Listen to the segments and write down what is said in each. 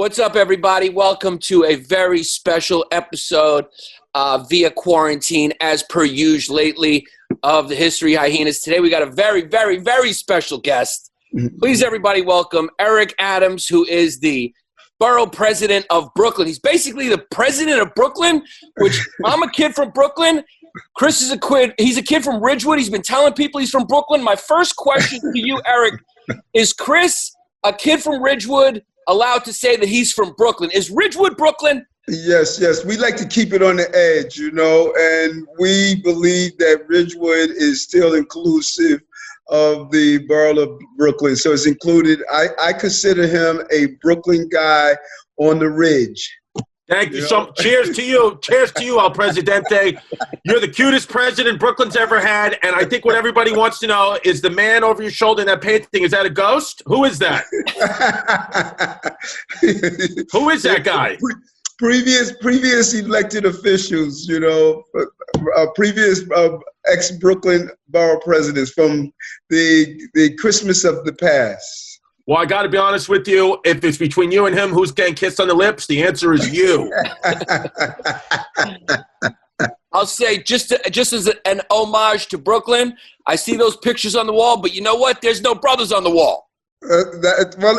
What's up, everybody? Welcome to a very special episode via quarantine, as per usual lately, of the History Hyenas. Today, we got a very, very, very special guest. Please, everybody, welcome Eric Adams, who is the borough president of Brooklyn. He's basically the president of Brooklyn, which I'm a kid from Brooklyn. Chris is he's a kid from Ridgewood. He's been telling people he's from Brooklyn. My first question to you, Eric, is Chris, a kid from Ridgewood, allowed to say that he's from Brooklyn? Is Ridgewood Brooklyn? Yes. We like to keep it on the edge, and we believe that Ridgewood is still inclusive of the borough of Brooklyn. So it's included. I consider him a Brooklyn guy on the ridge. Thank you. Cheers to you. Cheers to you, El Presidente. You're the cutest president Brooklyn's ever had. And I think what everybody wants to know is the man over your shoulder in that painting, is that a ghost? Who is that? Who is that guy? Previous elected officials, previous ex-Brooklyn borough presidents from the Christmas of the past. Well, I got to be honest with you. If it's between you and him, who's getting kissed on the lips? The answer is you. I'll say, just as an homage to Brooklyn, I see those pictures on the wall, but you know what? There's no brothers on the wall.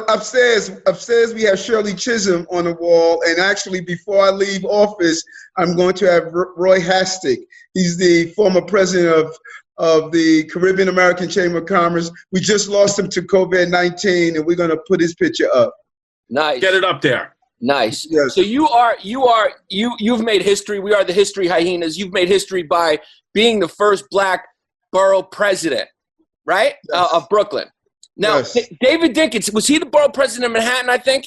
Upstairs we have Shirley Chisholm on the wall, and actually before I leave office, I'm going to have Roy Hastick. He's the former president of the Caribbean American Chamber of Commerce. We just lost him to COVID-19, and we're going to put his picture up. Nice. Get it up there. Nice. Yes. So you've made history. We are the History Hyenas. You've made history by being the first black borough president, right? Yes. Of Brooklyn. Now, yes. David Dinkins, was he the borough president of Manhattan, I think?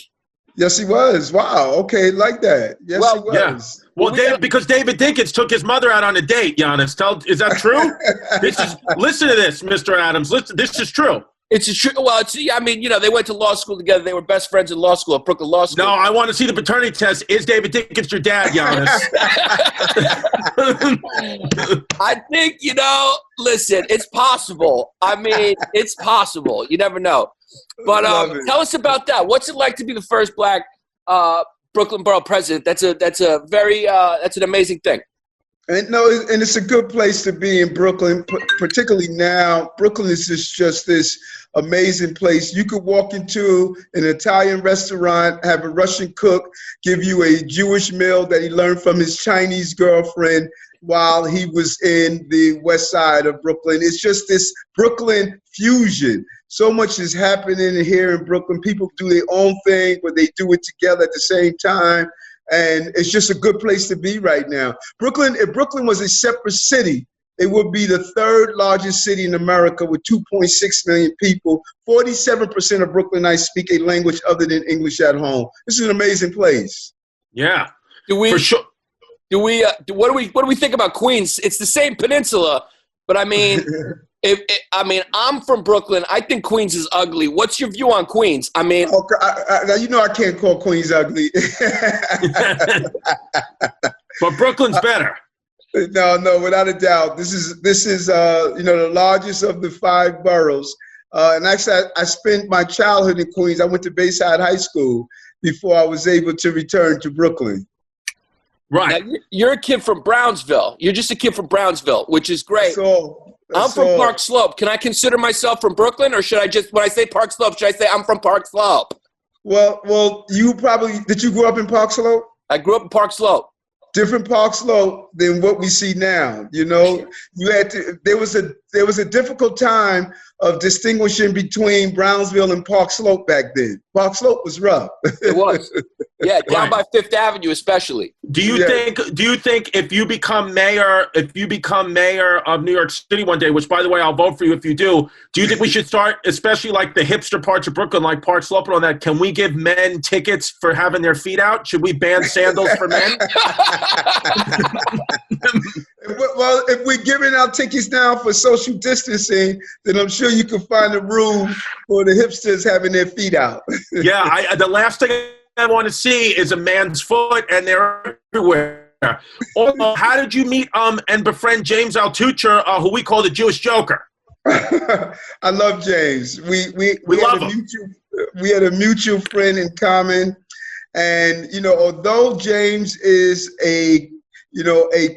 Yes, he was. Wow. Okay, like that. Yes, he was. Yeah. Well, because David Dinkins took his mother out on a date, Yannis. Is that true? Listen to this, Mr. Adams. This is true. It's true. Well, they went to law school together. They were best friends in law school at Brooklyn Law School. No, I want to see the paternity test. Is David Dinkins your dad, Yannis? I think, listen, it's possible. It's possible. You never know. But tell us about that. What's it like to be the first black Brooklyn borough president? That's an amazing thing. And it's a good place to be in Brooklyn, particularly now. Brooklyn is just this amazing place. You could walk into an Italian restaurant, have a Russian cook give you a Jewish meal that he learned from his Chinese girlfriend while he was in the west side of Brooklyn. It's just this Brooklyn fusion. So much is happening here in Brooklyn. People do their own thing, but they do it together at the same time. And it's just a good place to be right now. If Brooklyn was a separate city, it would be the third largest city in America with 2.6 million people. 47% of Brooklynites speak a language other than English at home. This is an amazing place. Yeah, for sure. What do we think about Queens? It's the same peninsula, but I'm from Brooklyn. I think Queens is ugly. What's your view on Queens? I can't call Queens ugly. But Brooklyn's better. No, without a doubt. This is the largest of the 5 boroughs. And actually, I spent my childhood in Queens. I went to Bayside High School before I was able to return to Brooklyn. Right. Now, you're a kid from Brownsville. You're just a kid from Brownsville, which is great. I'm from Park Slope. Can I consider myself from Brooklyn, or should I just, when I say Park Slope, should I say I'm from Park Slope? Well, did you grow up in Park Slope? I grew up in Park Slope. Different Park Slope than what we see now. There was a difficult time of distinguishing between Brownsville and Park Slope back then. Park Slope was rough. It was. Yeah, down by Fifth Avenue especially. Do you think if you become mayor of New York City one day, which by the way I'll vote for you if you do you think we should start, especially like the hipster parts of Brooklyn, like Park Slope and all that, can we give men tickets for having their feet out? Should we ban sandals for men? Well, if we're giving out tickets now for social distancing, then I'm sure you can find a room for the hipsters having their feet out. Yeah, the last thing I want to see is a man's foot, and they're everywhere. Also, how did you meet and befriend James Altucher, who we call the Jewish Joker? I love James. We love him. We had a mutual friend in common. And, although James is a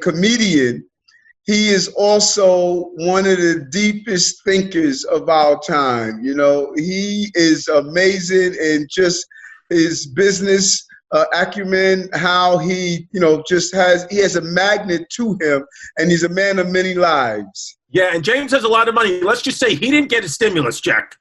comedian, he is also one of the deepest thinkers of our time. He is amazing in just his business acumen, how he, he has a magnet to him, and he's a man of many lives. Yeah, and James has a lot of money. Let's just say he didn't get a stimulus check.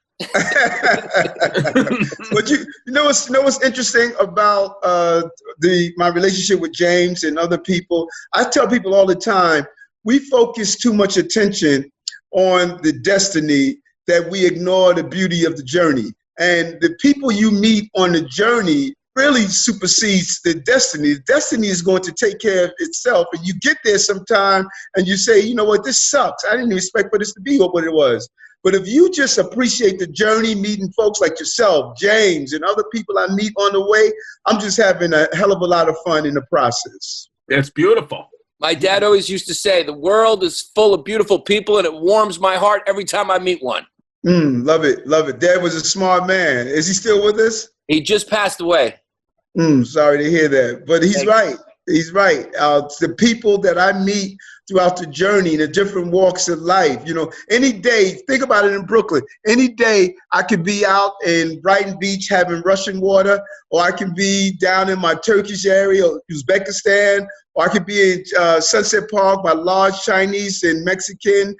But you know what's interesting about my relationship with James and other people? I tell people all the time, we focus too much attention on the destiny that we ignore the beauty of the journey. And the people you meet on the journey really supersedes the destiny. The destiny is going to take care of itself. And you get there sometime and you say, you know what, this sucks. I didn't expect for this to be what it was. But if you just appreciate the journey, meeting folks like yourself, James, and other people I meet on the way, I'm just having a hell of a lot of fun in the process. That's beautiful. My dad always used to say, the world is full of beautiful people, and it warms my heart every time I meet one. Love it, love it. Dad was a smart man. Is he still with us? He just passed away. Sorry to hear that. But he's right. He's right. The people that I meet throughout the journey, the different walks of life, any day, think about it in Brooklyn, any day I could be out in Brighton Beach having Russian water, or I could be down in my Turkish area, or Uzbekistan, or I could be in Sunset Park, my large Chinese and Mexican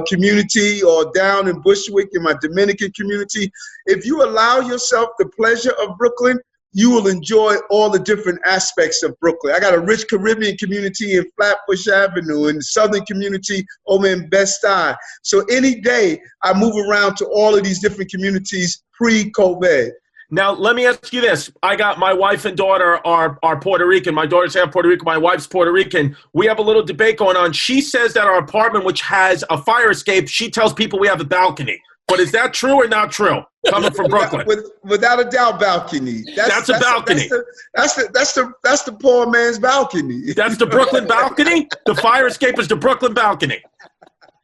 community, or down in Bushwick in my Dominican community. If you allow yourself the pleasure of Brooklyn, you will enjoy all the different aspects of Brooklyn. I got a rich Caribbean community in Flatbush Avenue, and the Southern community over in Bed-Stuy. So any day I move around to all of these different communities pre-COVID. Now, let me ask you this. I got my wife and daughter are Puerto Rican. My daughter's half Puerto Rican. My wife's Puerto Rican. We have a little debate going on. She says that our apartment, which has a fire escape, she tells people we have a balcony. But is that true or not true? Coming from Brooklyn, without a doubt, balcony. That's a balcony. That's the poor man's balcony. That's the Brooklyn balcony. The fire escape is the Brooklyn balcony.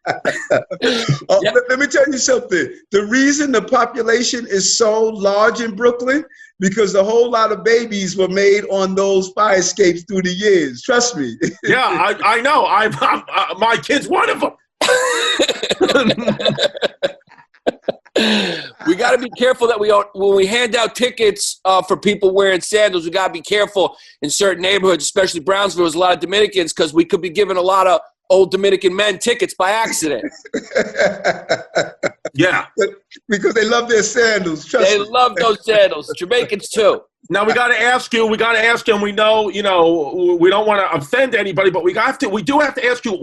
Let me tell you something. The reason the population is so large in Brooklyn, because a whole lot of babies were made on those fire escapes through the years. Trust me. Yeah, I know. My kid's one of them. We got to be careful that when we hand out tickets for people wearing sandals, we got to be careful in certain neighborhoods, especially Brownsville. There's a lot of Dominicans, because we could be giving a lot of old Dominican men tickets by accident. Yeah. Because they love their sandals. Trust They me. love those sandals. Jamaicans too. Now we got to ask you, and we know, we don't want to offend anybody, but we do have to ask you,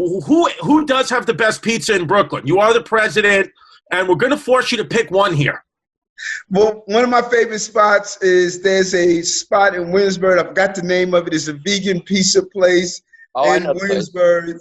who does have the best pizza in Brooklyn? You are the president. And we're going to force you to pick one here. Well, one of my favorite spots is there's a spot in Williamsburg. I forgot the name of it. It's a vegan pizza place in Williamsburg.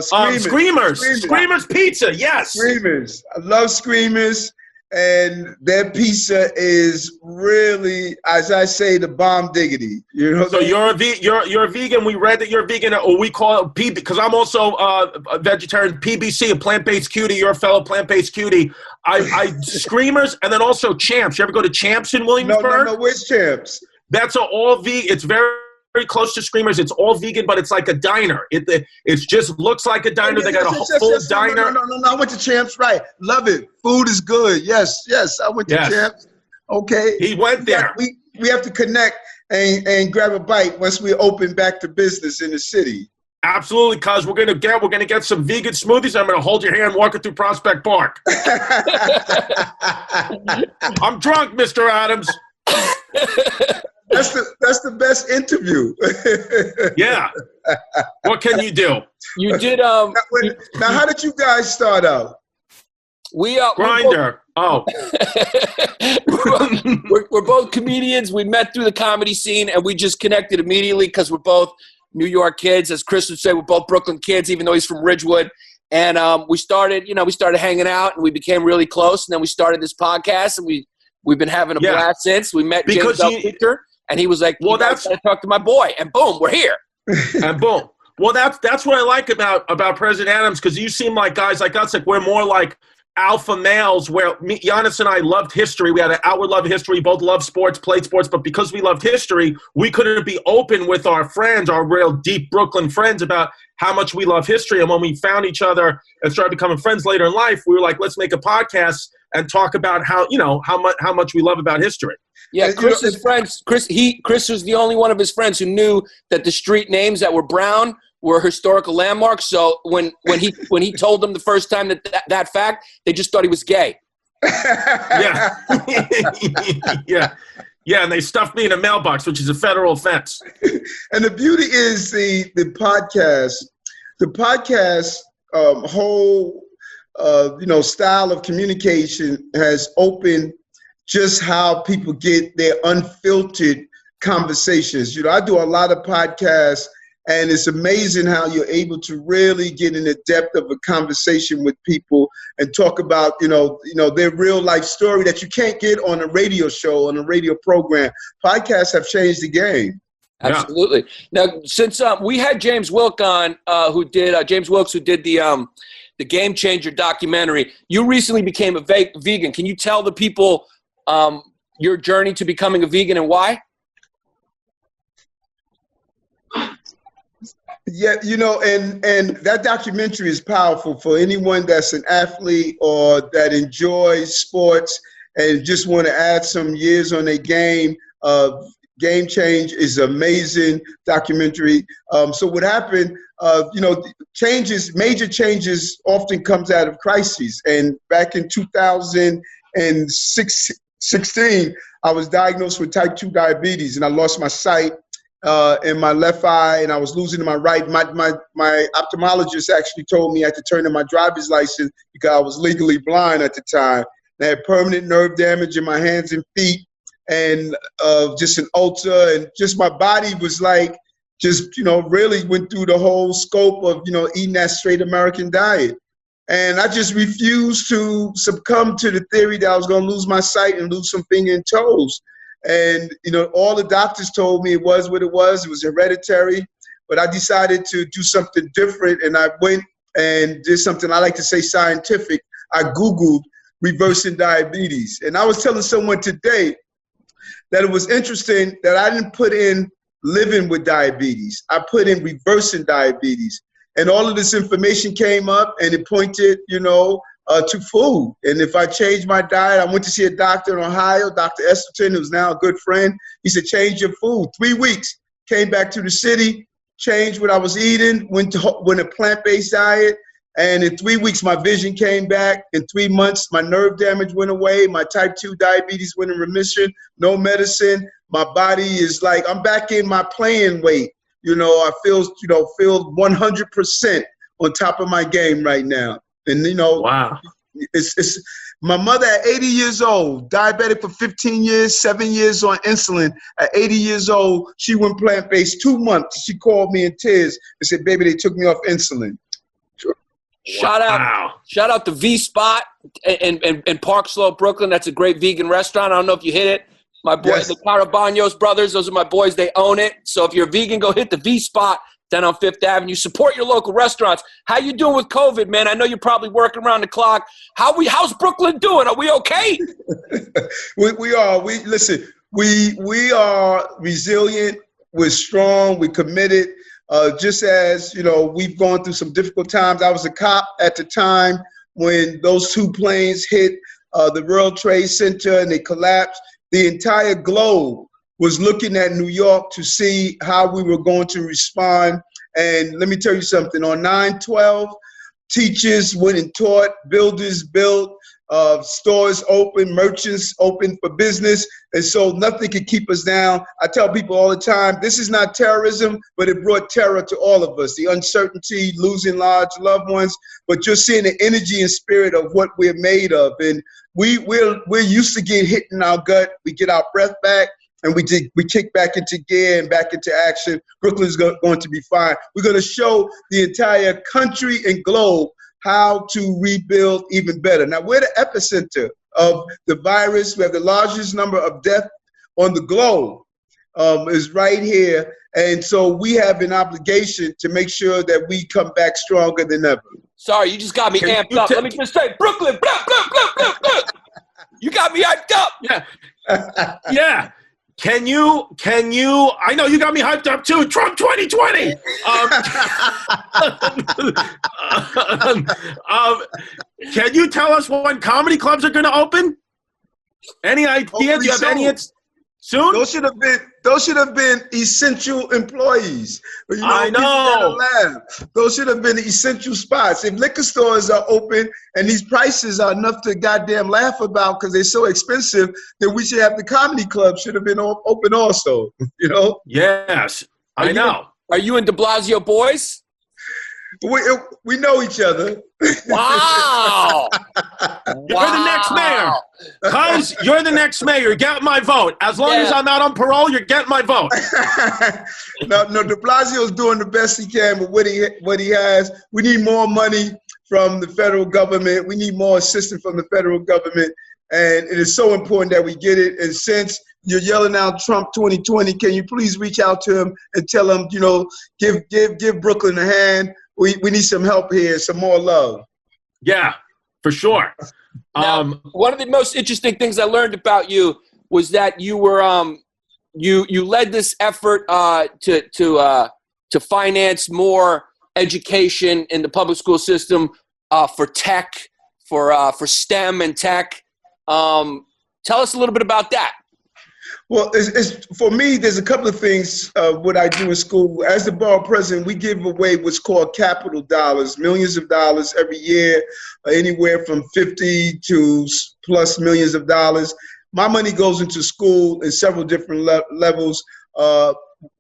Screamers Pizza, yes. Screamers. I love Screamers. And their pizza is really, as I say, the bomb diggity. So you're a vegan. We read that you're a vegan, or we call it PB, because I'm also a vegetarian. PBC, a plant-based cutie. You're a fellow plant-based cutie. I Screamers, and then also Champs. You ever go to Champs in Williamsburg? No. Where's Champs? That's all vegan. It's very close to Screamers. It's all vegan, but it's like a diner. It just looks like a diner. They got a full diner. No. I went to Champs, right. Love it. Food is good. Yes. I went to Champs. Okay. He went there. We have to connect and grab a bite once we open back to business in the city. Absolutely, cuz we're gonna get some vegan smoothies. I'm gonna hold your hand walking through Prospect Park. I'm drunk, Mr. Adams. That's the best interview. Yeah. What can you do? You did. Now, how did you guys start out? Grinder. We're both comedians. We met through the comedy scene, and we just connected immediately because we're both New York kids. As Chris would say, we're both Brooklyn kids, even though he's from Ridgewood. And we started hanging out, and we became really close. And then we started this podcast, and we've been having a blast since. We met James Altucher. And he was like, "Well, that's I talk to my boy," and boom, we're here. And boom. Well, that's what I like about President Adams, because you seem like guys like us. Like we're more like alpha males where Yannis and I loved history. We had an outward love of history. We both loved sports, played sports, but because we loved history, we couldn't be open with our friends, our real deep Brooklyn friends, about how much we love history. And when we found each other and started becoming friends later in life, we were like, let's make a podcast and talk about how much we love about history. Yeah, Chris's friends. Chris was the only one of his friends who knew that the street names that were brown were historical landmarks. So when he told them the first time that fact, they just thought he was gay. Yeah. Yeah, and they stuffed me in a mailbox, which is a federal offense. And the beauty is the podcast. The podcast whole style of communication has opened just how people get their unfiltered conversations. I do a lot of podcasts, and it's amazing how you're able to really get in the depth of a conversation with people and talk about, their real life story that you can't get on a radio show, on a radio program. Podcasts have changed the game. Absolutely. Now, since we had James Wilk on, who did the Game Changer documentary, you recently became a vegan. Can you tell the people your journey to becoming a vegan and why? Yeah, and that documentary is powerful for anyone that's an athlete or that enjoys sports and just want to add some years on their game. Game Change is an amazing documentary. So what happened, major changes often comes out of crises. And back in 2016, I was diagnosed with type 2 diabetes, and I lost my sight in my left eye, and I was losing my right. My ophthalmologist actually told me I had to turn in my driver's license because I was legally blind at the time. I had permanent nerve damage in my hands and feet, and just an ulcer, and just my body was like, really went through the whole scope of, eating that straight American diet. And I just refused to succumb to the theory that I was going to lose my sight and lose some finger and toes. And, all the doctors told me it was what it was. It was hereditary. But I decided to do something different. And I went and did something I like to say scientific. I Googled reversing diabetes. And I was telling someone today that it was interesting that I didn't put in living with diabetes. I put in reversing diabetes. And all of this information came up, and it pointed, to food. And if I changed my diet, I went to see a doctor in Ohio, Dr. Esterton, who's now a good friend. He said, change your food. 3 weeks, came back to the city, changed what I was eating, went a plant-based diet. And in 3 weeks, my vision came back. In 3 months, my nerve damage went away. My type 2 diabetes went in remission, no medicine. My body is like, I'm back in my playing weight. I feel 100% on top of my game right now. And, wow. It's my mother at 80 years old, diabetic for 15 years, 7 years on insulin. At 80 years old, she went plant-based 2 months. She called me in tears and said, baby, they took me off insulin. Sure. Shout out to V Spot in Park Slope, Brooklyn. That's a great vegan restaurant. I don't know if you hit it. My boys, The Carabanos brothers, those are my boys. They own it. So if you're a vegan, go hit the V Spot down on Fifth Avenue. Support your local restaurants. How you doing with COVID, man? I know you're probably working around the clock. How's Brooklyn doing? Are we okay? we are. We are resilient. We're strong. We're committed. Just as, we've gone through some difficult times. I was a cop at the time when those 2 planes hit the World Trade Center and they collapsed. The entire globe was looking at New York to see how we were going to respond. And let me tell you something, on 9/12, teachers went and taught, builders built, stores open, merchants open for business. And so nothing could keep us down. I tell people all the time, this is not terrorism, but it brought terror to all of us. The uncertainty, losing large loved ones, but just seeing the energy and spirit of what we're made of. And we're used to getting hit in our gut. We get our breath back, and we kick back into gear and back into action. Brooklyn's going to be fine. We're going to show the entire country and globe how to rebuild even better. Now, we're the epicenter of the virus. We have the largest number of deaths on the globe. is right here. And so we have an obligation to make sure that we come back stronger than ever. Sorry, you just got me amped up. Let me just say, Brooklyn, blah, blah, blah, blah, blah. You got me hyped up. Yeah. Yeah. Can you, I know you got me hyped up too. Trump 2020. Can you tell us when comedy clubs are going to open? Any idea? Hopefully Do you have soon. any? Soon? Those should have been essential employees. You know, I know. Those should have been essential spots. If liquor stores are open and these prices are enough to goddamn laugh about because they're so expensive, then we should have the comedy club should have been open also. You know? Yes, I know. Are you and de Blasio boys? We know each other. Wow. You're the next mayor. Cuz you're the next mayor. Get my vote. As long as I'm out on parole, you're getting my vote. No, de Blasio's doing the best he can with what he has. We need more money from the federal government. We need more assistance from the federal government. And it is so important that we get it. And since you're yelling out Trump 2020, can you please reach out to him and tell him, you know, give Brooklyn a hand. We need some help here, some more love. Yeah, for sure. Now, one of the most interesting things I learned about you was that you were you led this effort to finance more education in the public school system for tech, for STEM and tech. Tell us a little bit about that. Well, for me, there's a couple of things what I do in school. As the borough president, we give away what's called capital dollars, millions of dollars every year, anywhere from 50 to plus millions of dollars. My money goes into school in several different levels.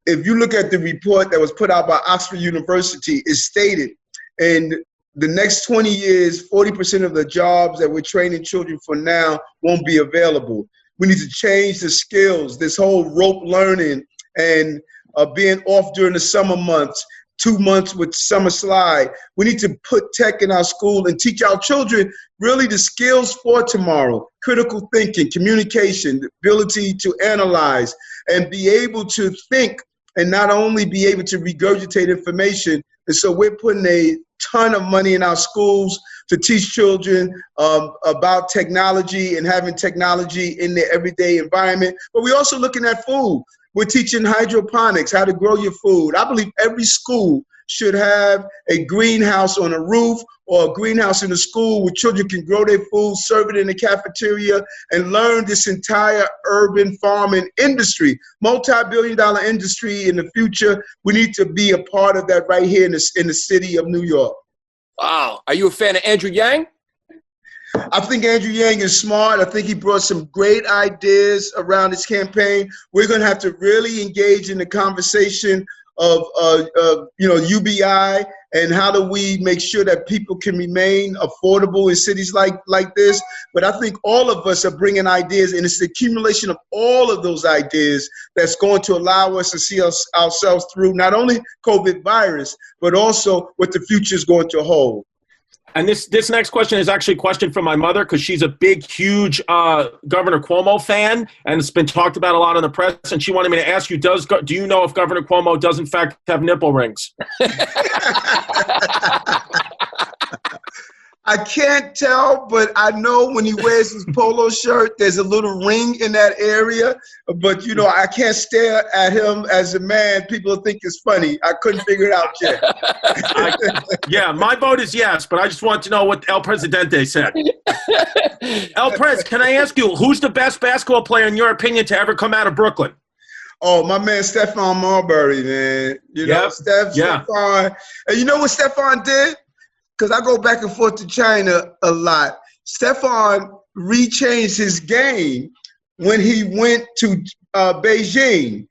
If you look at the report that was put out by Oxford University, it stated in the next 20 years, 40% of the jobs that we're training children for now won't be available. We need to change the skills, this whole rope learning and being off during the summer months, 2 months with summer slide. We need to put tech in our school and teach our children really the skills for tomorrow, critical thinking, communication, the ability to analyze and be able to think and not only be able to regurgitate information. And so we're putting a ton of money in our schools to teach children about technology and having technology in their everyday environment. But we're also looking at food. We're teaching hydroponics, how to grow your food. I believe every school should have a greenhouse on a roof or a greenhouse in the school where children can grow their food, serve it in the cafeteria, and learn this entire urban farming industry, multi-billion-dollar industry in the future. We need to be a part of that right here in the city of New York. Wow. Are you a fan of Andrew Yang? I think Andrew Yang is smart. I think he brought some great ideas around his campaign. We're going to have to really engage in the conversation of UBI and how do we make sure that people can remain affordable in cities like this. But I think all of us are bringing ideas, and it's the accumulation of all of those ideas that's going to allow us to see ourselves through not only COVID virus, but also what the future is going to hold. And this next question is actually a question from my mother because she's a big, huge Governor Cuomo fan, and it's been talked about a lot in the press. And she wanted me to ask you: do you know if Governor Cuomo does in fact have nipple rings? I can't tell, but I know when he wears his polo shirt, there's a little ring in that area. But, you know, I can't stare at him as a man. People think it's funny. I couldn't figure it out yet. Yeah, my vote is yes, but I just want to know what El Presidente said. El Pres, can I ask you, who's the best basketball player, in your opinion, to ever come out of Brooklyn? Oh, my man, Stephon Marbury, man. You know, Stephon. And you know what Stephon did? Because I go back and forth to China a lot. Stephon rechanged his game when he went to Beijing.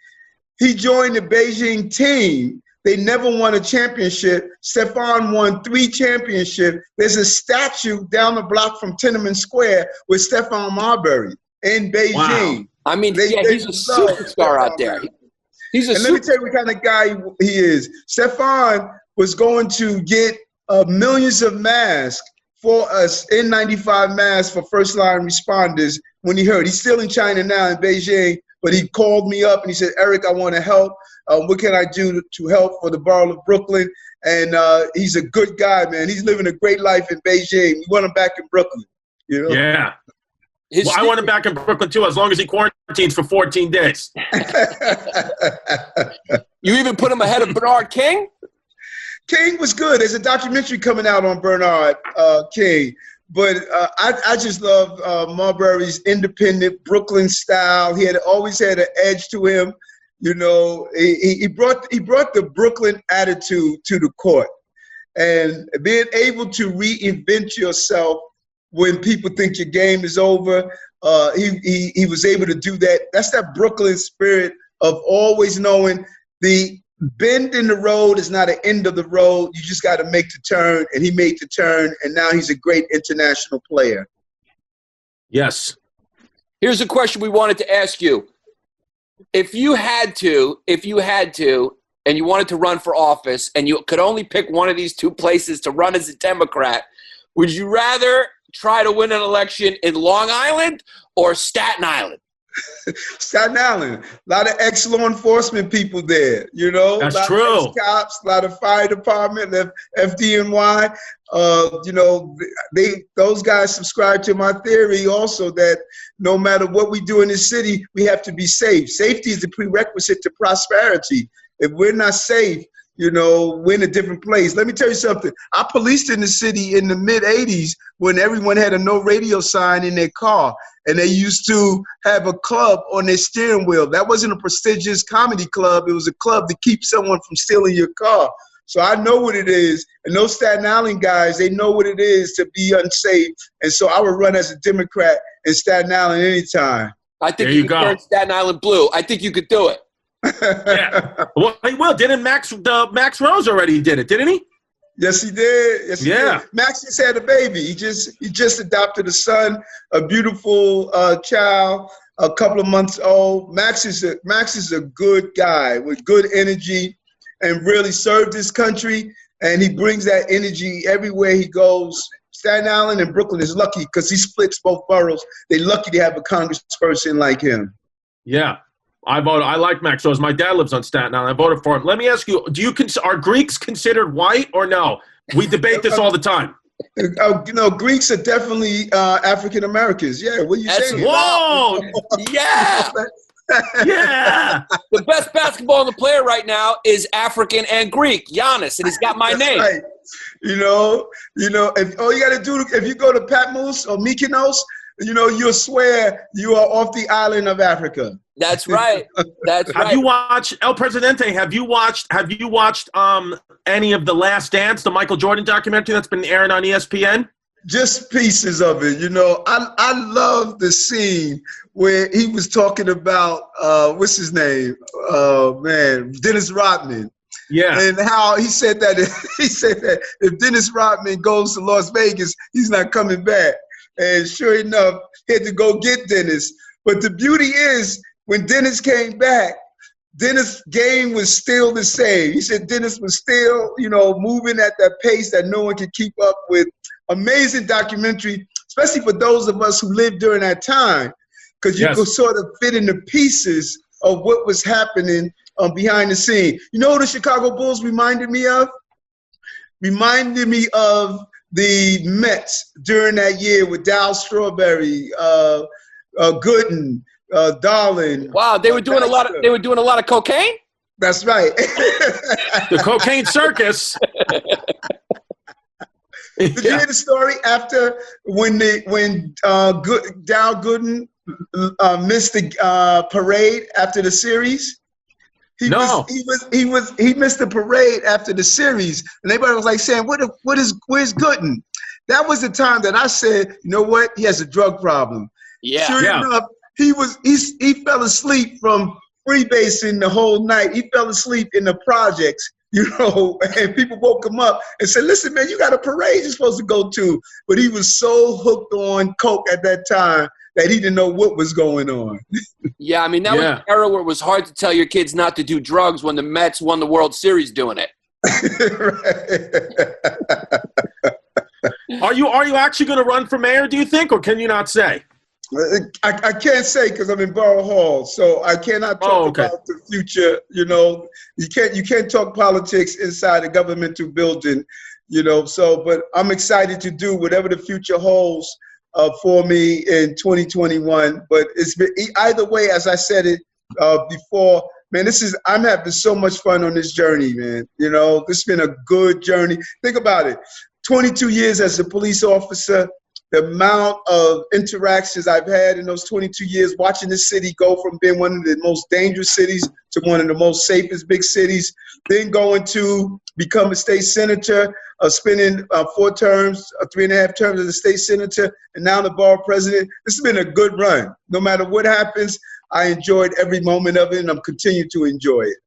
He joined the Beijing team. They never won a championship. Stephon won 3 championships. There's a statue down the block from Tiananmen Square with Stephon Marbury in Beijing. Wow. I mean, he's a superstar out there. He's let me tell you what kind of guy he is. Stephon was going to get millions of masks for us, N95 masks for first-line responders when he heard. He's still in China now, in Beijing, but he called me up and he said, Eric, I want to help. What can I do to help for the borough of Brooklyn? And he's a good guy, man. He's living a great life in Beijing. We want him back in Brooklyn, you know? Yeah. Well, I want him back in Brooklyn, too, as long as he quarantines for 14 days. You even put him ahead of Bernard King? King was good. There's a documentary coming out on Bernard King. But I just love Marbury's independent Brooklyn style. He always had an edge to him. You know, he brought the Brooklyn attitude to the court. And being able to reinvent yourself when people think your game is over, he was able to do that. That's that Brooklyn spirit of always knowing the bend in the road is not an end of the road. You just got to make the turn, and he made the turn, and now he's a great international player. Yes. Here's a question we wanted to ask you. If you had to, and you wanted to run for office, and you could only pick one of these two places to run as a Democrat, would you rather try to win an election in Long Island or Staten Island? Staten Island, a lot of ex-law enforcement people there, you know. That's a lot true. Of cops, a lot of fire department, FDNY. You know, those guys subscribe to my theory also that no matter what we do in this city, we have to be safe. Safety is the prerequisite to prosperity. If we're not safe, you know, we're in a different place. Let me tell you something. I policed in the city in the mid-'80s when everyone had a no radio sign in their car, and they used to have a club on their steering wheel. That wasn't a prestigious comedy club. It was a club to keep someone from stealing your car. So I know what it is. And those Staten Island guys, they know what it is to be unsafe. And so I would run as a Democrat in Staten Island anytime. I think you could turn Staten Island blue. I think you could do it. Yeah. Well, he will. Didn't Max Rose already did it, didn't he? Yes, he did. Yes, he did. Max just had a baby. He just adopted a son, a beautiful child, a couple of months old. Max is a good guy with good energy and really served his country, and he brings that energy everywhere he goes. Staten Island and Brooklyn is lucky because he splits both boroughs. They're lucky to have a congressperson like him. Yeah. I like Max Rose. My dad lives on Staten Island. I voted for him. Let me ask you, are Greeks considered white or no? We debate this all the time. You know, Greeks are definitely African Americans. Yeah, what are you saying? Whoa! Yeah! Yeah! The best basketball player right now is African and Greek, Yannis, and he's got my name. Right. You know, if all you got to do, if you go to Patmos or Mykonos, you know, you'll swear you are off the island of Africa. That's right. That's right. Have you watched El Presidente? Have you watched any of The Last Dance, the Michael Jordan documentary that's been airing on ESPN? Just pieces of it. You know, I love the scene where he was talking about what's his name? Dennis Rodman. Yeah. And how he said that if Dennis Rodman goes to Las Vegas, he's not coming back. And sure enough, he had to go get Dennis. But the beauty is, when Dennis came back, Dennis' game was still the same. He said Dennis was still, you know, moving at that pace that no one could keep up with. Amazing documentary, especially for those of us who lived during that time, because you could sort of fit in the pieces of what was happening behind the scene. You know who the Chicago Bulls reminded me of? Reminded me of the Mets during that year with Dow Strawberry, Gooden, Darlin. Wow, they were doing a lot of cocaine? That's right. The cocaine circus. Did you hear the story after when Dow Gooden missed the parade after the series? He missed the parade after the series, and everybody was like saying, where's Gooden? That was the time that I said, you know what? He has a drug problem. Yeah. Sure enough, he fell asleep from freebasing the whole night. He fell asleep in the projects, you know, and people woke him up and said, listen, man, you got a parade you're supposed to go to. But he was so hooked on coke at that time that he didn't know what was going on. Yeah, I mean, that was an era where it was hard to tell your kids not to do drugs when the Mets won the World Series doing it. Are you actually going to run for mayor, do you think, or can you not say? I can't say because I'm in Borough Hall, so I cannot talk about the future. You know, you can't talk politics inside a governmental building. You know, so but I'm excited to do whatever the future holds for me in 2021. But it's been either way, as I said it before. Man, I'm having so much fun on this journey, man. You know, this has been a good journey. Think about it. 22 years as a police officer. The amount of interactions I've had in those 22 years, watching this city go from being one of the most dangerous cities to one of the most safest big cities, then going to become a state senator, spending 4 terms, 3.5 terms as a state senator, and now the borough president. This has been a good run. No matter what happens, I enjoyed every moment of it, and I'm continuing to enjoy it.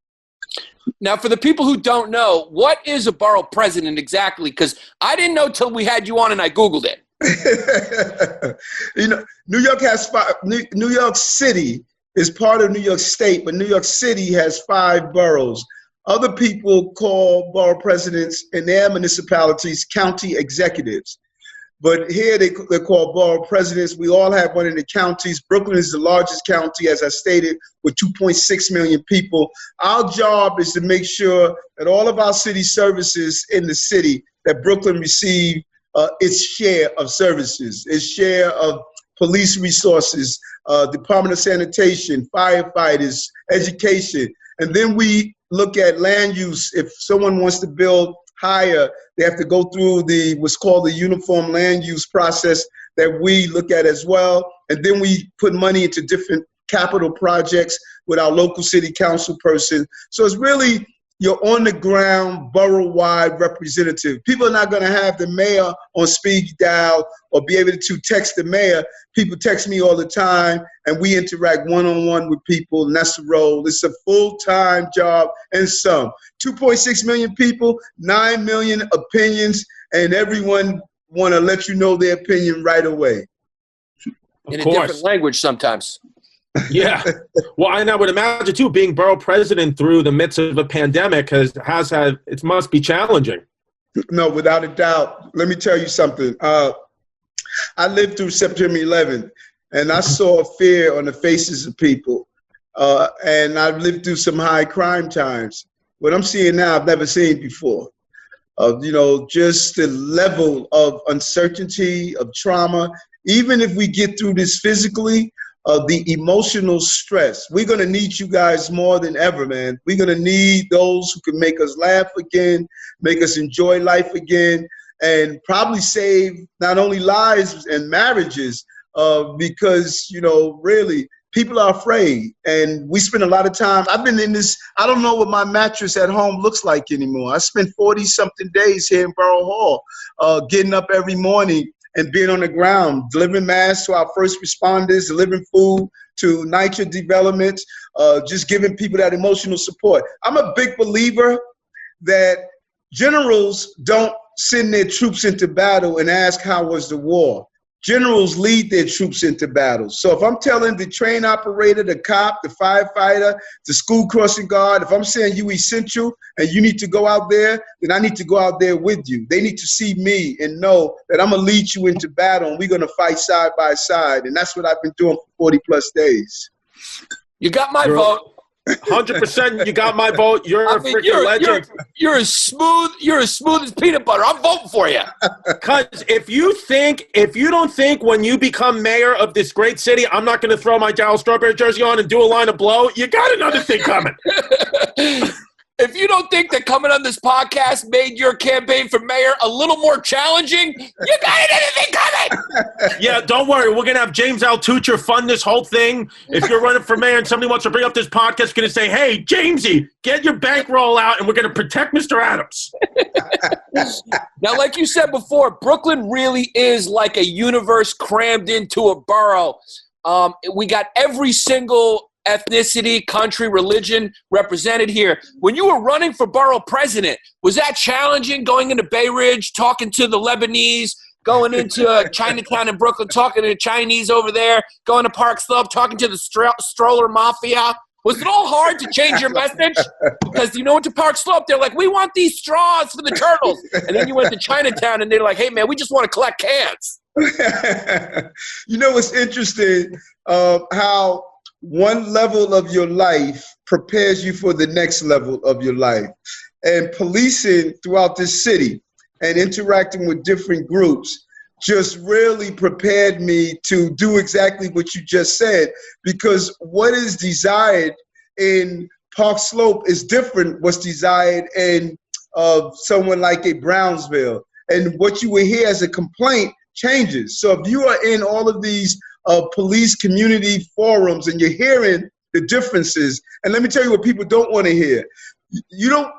Now, for the people who don't know, what is a borough president exactly? Because I didn't know till we had you on and I Googled it. You know, New York City is part of New York State, but New York City has 5 boroughs. Other people call borough presidents in their municipalities county executives. But here they're called borough presidents. We all have one in the counties. Brooklyn is the largest county, as I stated, with 2.6 million people. Our job is to make sure that all of our city services in the city, that Brooklyn receive its share of services, its share of police resources, Department of Sanitation, firefighters, education. And then we look at land use. If someone wants to build higher, they have to go through what's called the uniform land use process that we look at as well. And then we put money into different capital projects with our local city council person. So it's really your on-the-ground, borough-wide representative. People are not going to have the mayor on speed dial or be able to text the mayor. People text me all the time, and we interact one-on-one with people, and that's the role. It's a full-time job and some. 2.6 million people, 9 million opinions, and everyone want to let you know their opinion right away. In a different language sometimes. Yeah. Well, and I would imagine, too, being borough president through the midst of a pandemic it must be challenging. No, without a doubt. Let me tell you something. I lived through September 11th, and I saw fear on the faces of people. And I've lived through some high crime times. What I'm seeing now, I've never seen before. You know, just the level of uncertainty, of trauma. Even if we get through this physically, the emotional stress. We're going to need you guys more than ever, man. We're going to need those who can make us laugh again, make us enjoy life again, and probably save not only lives and marriages, because, you know, really, people are afraid. And we spend a lot of time. I've been in this, I don't know what my mattress at home looks like anymore. I spent 40-something days here in Borough Hall, getting up every morning and being on the ground, delivering masks to our first responders, delivering food to NYCHA development, just giving people that emotional support. I'm a big believer that generals don't send their troops into battle and ask, how was the war? Generals lead their troops into battle. So if I'm telling the train operator, the cop, the firefighter, the school crossing guard, if I'm saying you essential and you need to go out there, then I need to go out there with you. They need to see me and know that I'm going to lead you into battle and we're going to fight side by side. And that's what I've been doing for 40 plus days. You got my vote. 100%. You got my vote. You're a freaking legend. You're as smooth as peanut butter. I'm voting for you. Because if you don't think when you become mayor of this great city, I'm not going to throw my Darryl Strawberry jersey on and do a line of blow, you got another thing coming. If you don't think that coming on this podcast made your campaign for mayor a little more challenging, you got another thing coming. Yeah, don't worry. We're going to have James Altucher fund this whole thing. If you're running for mayor and somebody wants to bring up this podcast, we're going to say, hey, Jamesy, get your bankroll out, and we're going to protect Mr. Adams. Now, like you said before, Brooklyn really is like a universe crammed into a borough. We got every single ethnicity, country, religion represented here. When you were running for borough president, was that challenging, going into Bay Ridge, talking to the Lebanese, going into Chinatown in Brooklyn, talking to the Chinese over there, going to Park Slope, talking to the stroller mafia? Was it all hard to change your message? Because you went to Park Slope, they're like, we want these straws for the turtles. And then you went to Chinatown and they're like, hey, man, we just want to collect cans. You know, it's interesting how one level of your life prepares you for the next level of your life. And policing throughout this city and interacting with different groups just really prepared me to do exactly what you just said, because what is desired in Park Slope is different what's desired in someone like a Brownsville. And what you will hear as a complaint changes. So if you are in all of these police community forums and you're hearing the differences, and let me tell you what people don't want to hear.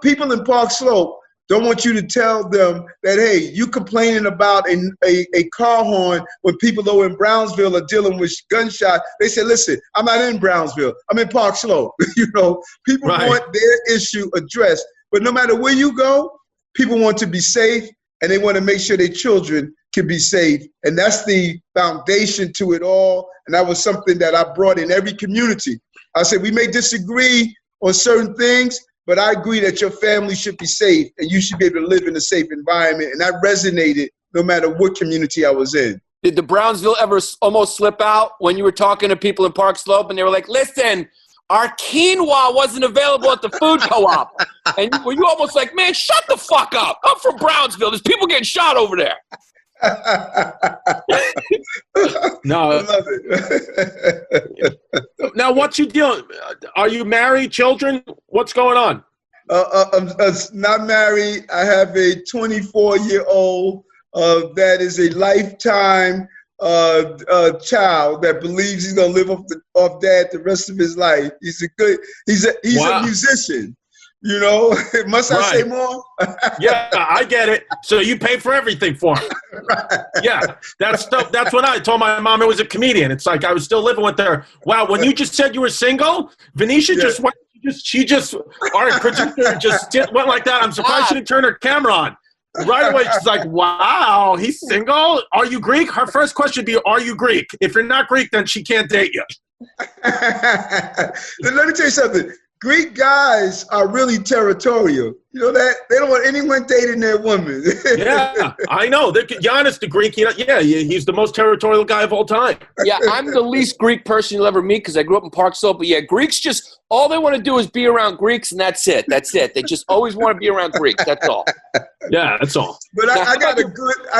People in Park Slope don't want you to tell them that, hey, you complaining about a car horn when people over in Brownsville are dealing with gunshot. They say, listen, I'm not in Brownsville. I'm in Park Slope. People want their issue addressed. But no matter where you go, people want to be safe, and they want to make sure their children can be safe. And that's the foundation to it all. And that was something that I brought in every community. I said, we may disagree on certain things, but I agree that your family should be safe and you should be able to live in a safe environment. And that resonated no matter what community I was in. Did the Brownsville ever almost slip out when you were talking to people in Park Slope and they were like, listen, our quinoa wasn't available at the food co-op? And were you almost like, man, shut the fuck up. I'm from Brownsville. There's people getting shot over there. No. I love it. Now, what you doing? Are you married, children? What's going on? I'm not married. I have a 24-year-old that is a lifetime child that believes he's gonna live off dad the rest of his life. He's a musician. Must I say more? Yeah, I get it. So you pay for everything for him. Right. Yeah, that's when I told my mom I was a comedian. It's like I was still living with her. Wow, when you just said you were single, Venetia just went. Our producer just went like that. I'm surprised she didn't turn her camera on. Right away, she's like, wow, he's single? Are you Greek? Her first question would be, are you Greek? If you're not Greek, then she can't date you. Let me tell you something. Greek guys are really territorial. You know that? They don't want anyone dating their woman. Yeah, I know. Yannis, the Greek, he's the most territorial guy of all time. Yeah, I'm the least Greek person you'll ever meet because I grew up in Park Slope. But yeah, Greeks just, all they want to do is be around Greeks, and that's it. That's it. They just always want to be around Greeks. That's all. Yeah, that's all. But I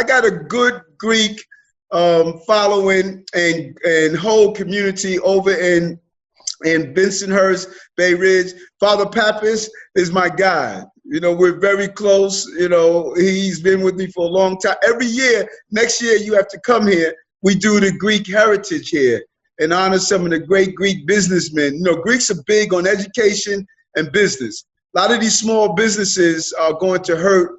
got a good Greek following and whole community over in Bensonhurst, Bay Ridge. Father Pappas is my guy. We're very close. He's been with me for a long time. Every year, next year, you have to come here. We do the Greek heritage here and honor some of the great Greek businessmen. Greeks are big on education and business. A lot of these small businesses are going to hurt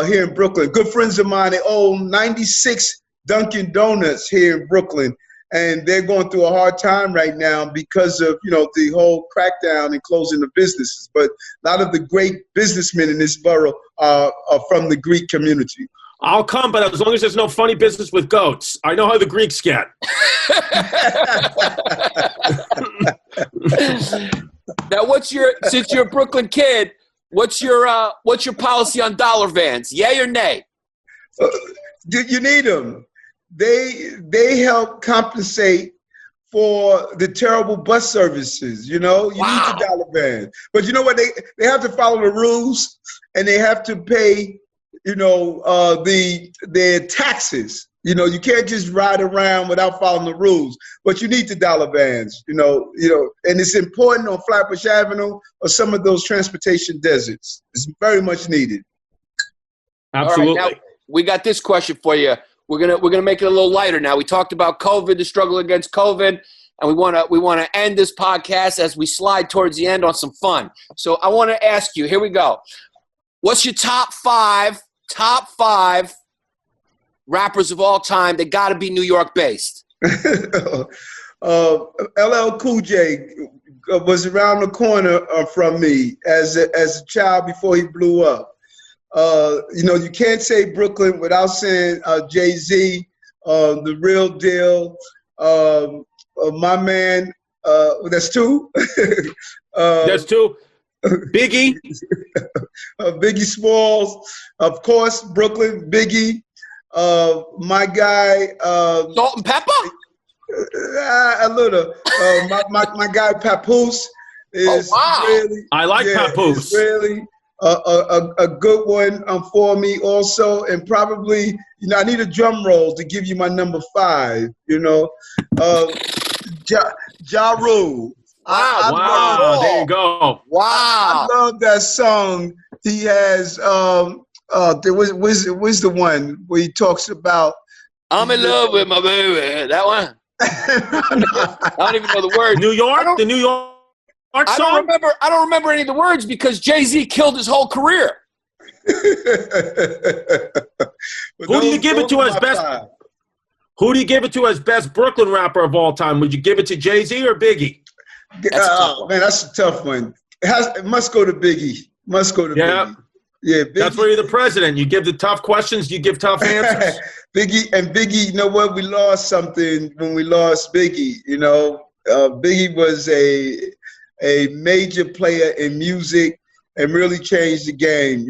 here in Brooklyn. Good friends of mine, they own 96 Dunkin' Donuts here in Brooklyn. And they're going through a hard time right now because of, the whole crackdown and closing the businesses. But a lot of the great businessmen in this borough are from the Greek community. I'll come, but as long as there's no funny business with goats. I know how the Greeks get. Now, since you're a Brooklyn kid, what's your policy on dollar vans? Yay or nay? You need them. They help compensate for the terrible bus services. You need the dollar van. But you know what? They have to follow the rules, and they have to pay, their taxes. You can't just ride around without following the rules. But you need the dollar vans. And it's important on Flatbush Avenue or some of those transportation deserts. It's very much needed. Absolutely. All right, now, we got this question for you. We're gonna make it a little lighter now. We talked about COVID, the struggle against COVID, and we wanna end this podcast as we slide towards the end on some fun. So I want to ask you. Here we go. What's your top five rappers of all time? They got to be New York based. LL Cool J was around the corner from me as a child before he blew up. You can't say Brooklyn without saying Jay-Z, The Real Deal, my man, that's two. That's two. Biggie. Biggie Smalls, of course, Brooklyn, Biggie. My guy. Salt and pepper? A little. My guy Pappas is really. I like Pappas. Really a good one for me also, and probably I need a drum roll to give you my number 5. Ja Rule. Wow, there you go. Wow. I love that song. He has where's the one where he talks about I'm in love with my baby. That one? I don't even know the words. New York? The New York song? I don't remember any of the words because Jay-Z killed his whole career. Who do you give it to as best? Who do you give it to as best Brooklyn rapper of all time? Would you give it to Jay-Z or Biggie? Man, that's a tough one. It must go to Biggie. Biggie. Yeah, Biggie. That's where you're the president. You give the tough questions, you give tough answers. Biggie, you know what? We lost something when we lost Biggie. Biggie was a major player in music and really changed the game.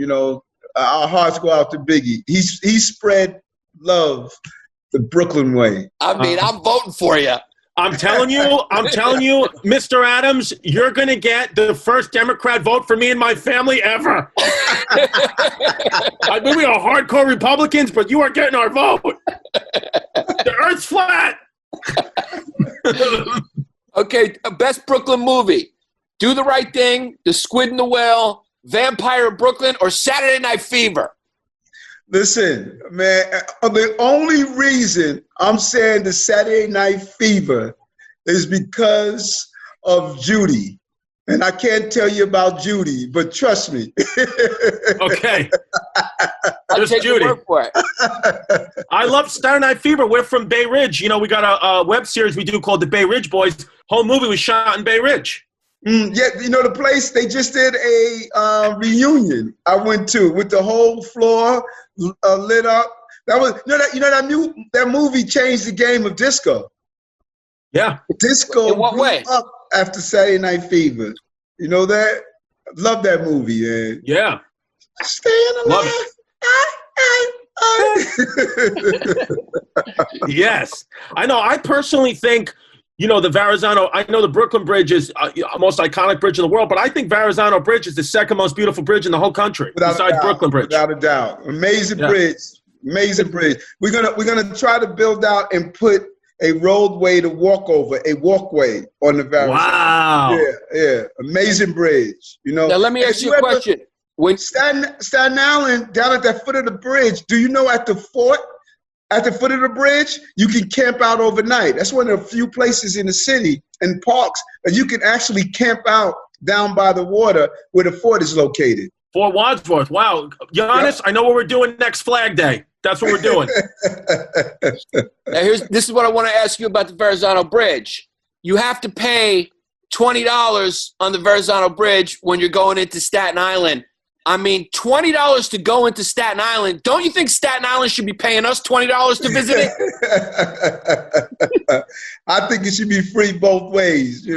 Our hearts go out to Biggie. He spread love the Brooklyn way. I mean, I'm voting for you. I'm telling you, Mr. Adams, you're going to get the first Democrat vote for me and my family ever. I mean, we are hardcore Republicans, but you are getting our vote. The earth's flat. Okay, best Brooklyn movie. Do the Right Thing, The Squid and the Whale, Vampire of Brooklyn, or Saturday Night Fever? Listen, man, the only reason I'm saying the Saturday Night Fever is because of Judy. And I can't tell you about Judy, but trust me. Okay. I'll take your word for it. I love Saturday Night Fever. We're from Bay Ridge. We got a web series we do called The Bay Ridge Boys. Whole movie was shot in Bay Ridge. Yeah, the place, they just did a reunion I went to with the whole floor lit up. That was that movie changed the game of disco. Yeah. Disco in what way? Up after Saturday Night Fever. You know that? Love that movie, man. Yeah. Staying alive. Yes. I know. I personally think the Verrazano, I know the Brooklyn Bridge is the most iconic bridge in the world, but I think Verrazano Bridge is the second most beautiful bridge in the whole country, besides Brooklyn Bridge. Without a doubt. Amazing bridge. Amazing bridge. We're gonna try to build out and put a roadway to walk over, a walkway on the Verrazano. Wow. Yeah. Amazing bridge. Now let me ask you a question. When Staten Island, down at the foot of the bridge, do you know at the foot of the bridge, you can camp out overnight? That's one of the few places in the city and parks that you can actually camp out down by the water where the fort is located. Fort Wadsworth. Wow. Yannis, I know what we're doing next Flag Day. That's what we're doing. Now this is what I want to ask you about the Verrazano Bridge. You have to pay $20 on the Verrazano Bridge when you're going into Staten Island. I mean, $20 to go into Staten Island. Don't you think Staten Island should be paying us $20 to visit it? I think it should be free both ways.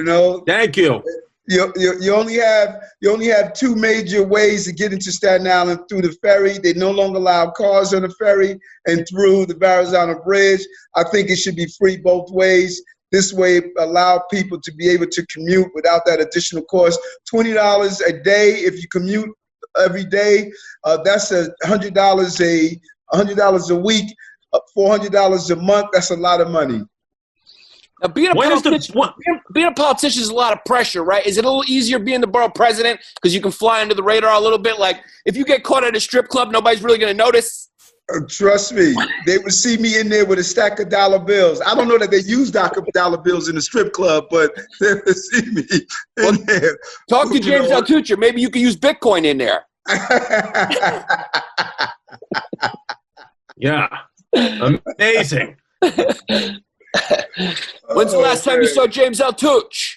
Thank you. You only have two major ways to get into Staten Island: through the ferry. They no longer allow cars on the ferry, and through the Verrazano Bridge. I think it should be free both ways. This way, allow people to be able to commute without that additional cost. $20 a day if you commute every day. That's $100 a week, $400 a month. That's a lot of money. Now, being a politician is a lot of pressure, right? Is it a little easier being the borough president because you can fly under the radar a little bit? Like, if you get caught at a strip club, nobody's really going to notice. Trust me, they would see me in there with a stack of dollar bills. I don't know that they use dollar bills in the strip club, but they would see me in there. Talk to James Altucher. Maybe you could use Bitcoin in there. Yeah. Amazing. When's the last time you saw James Altucher?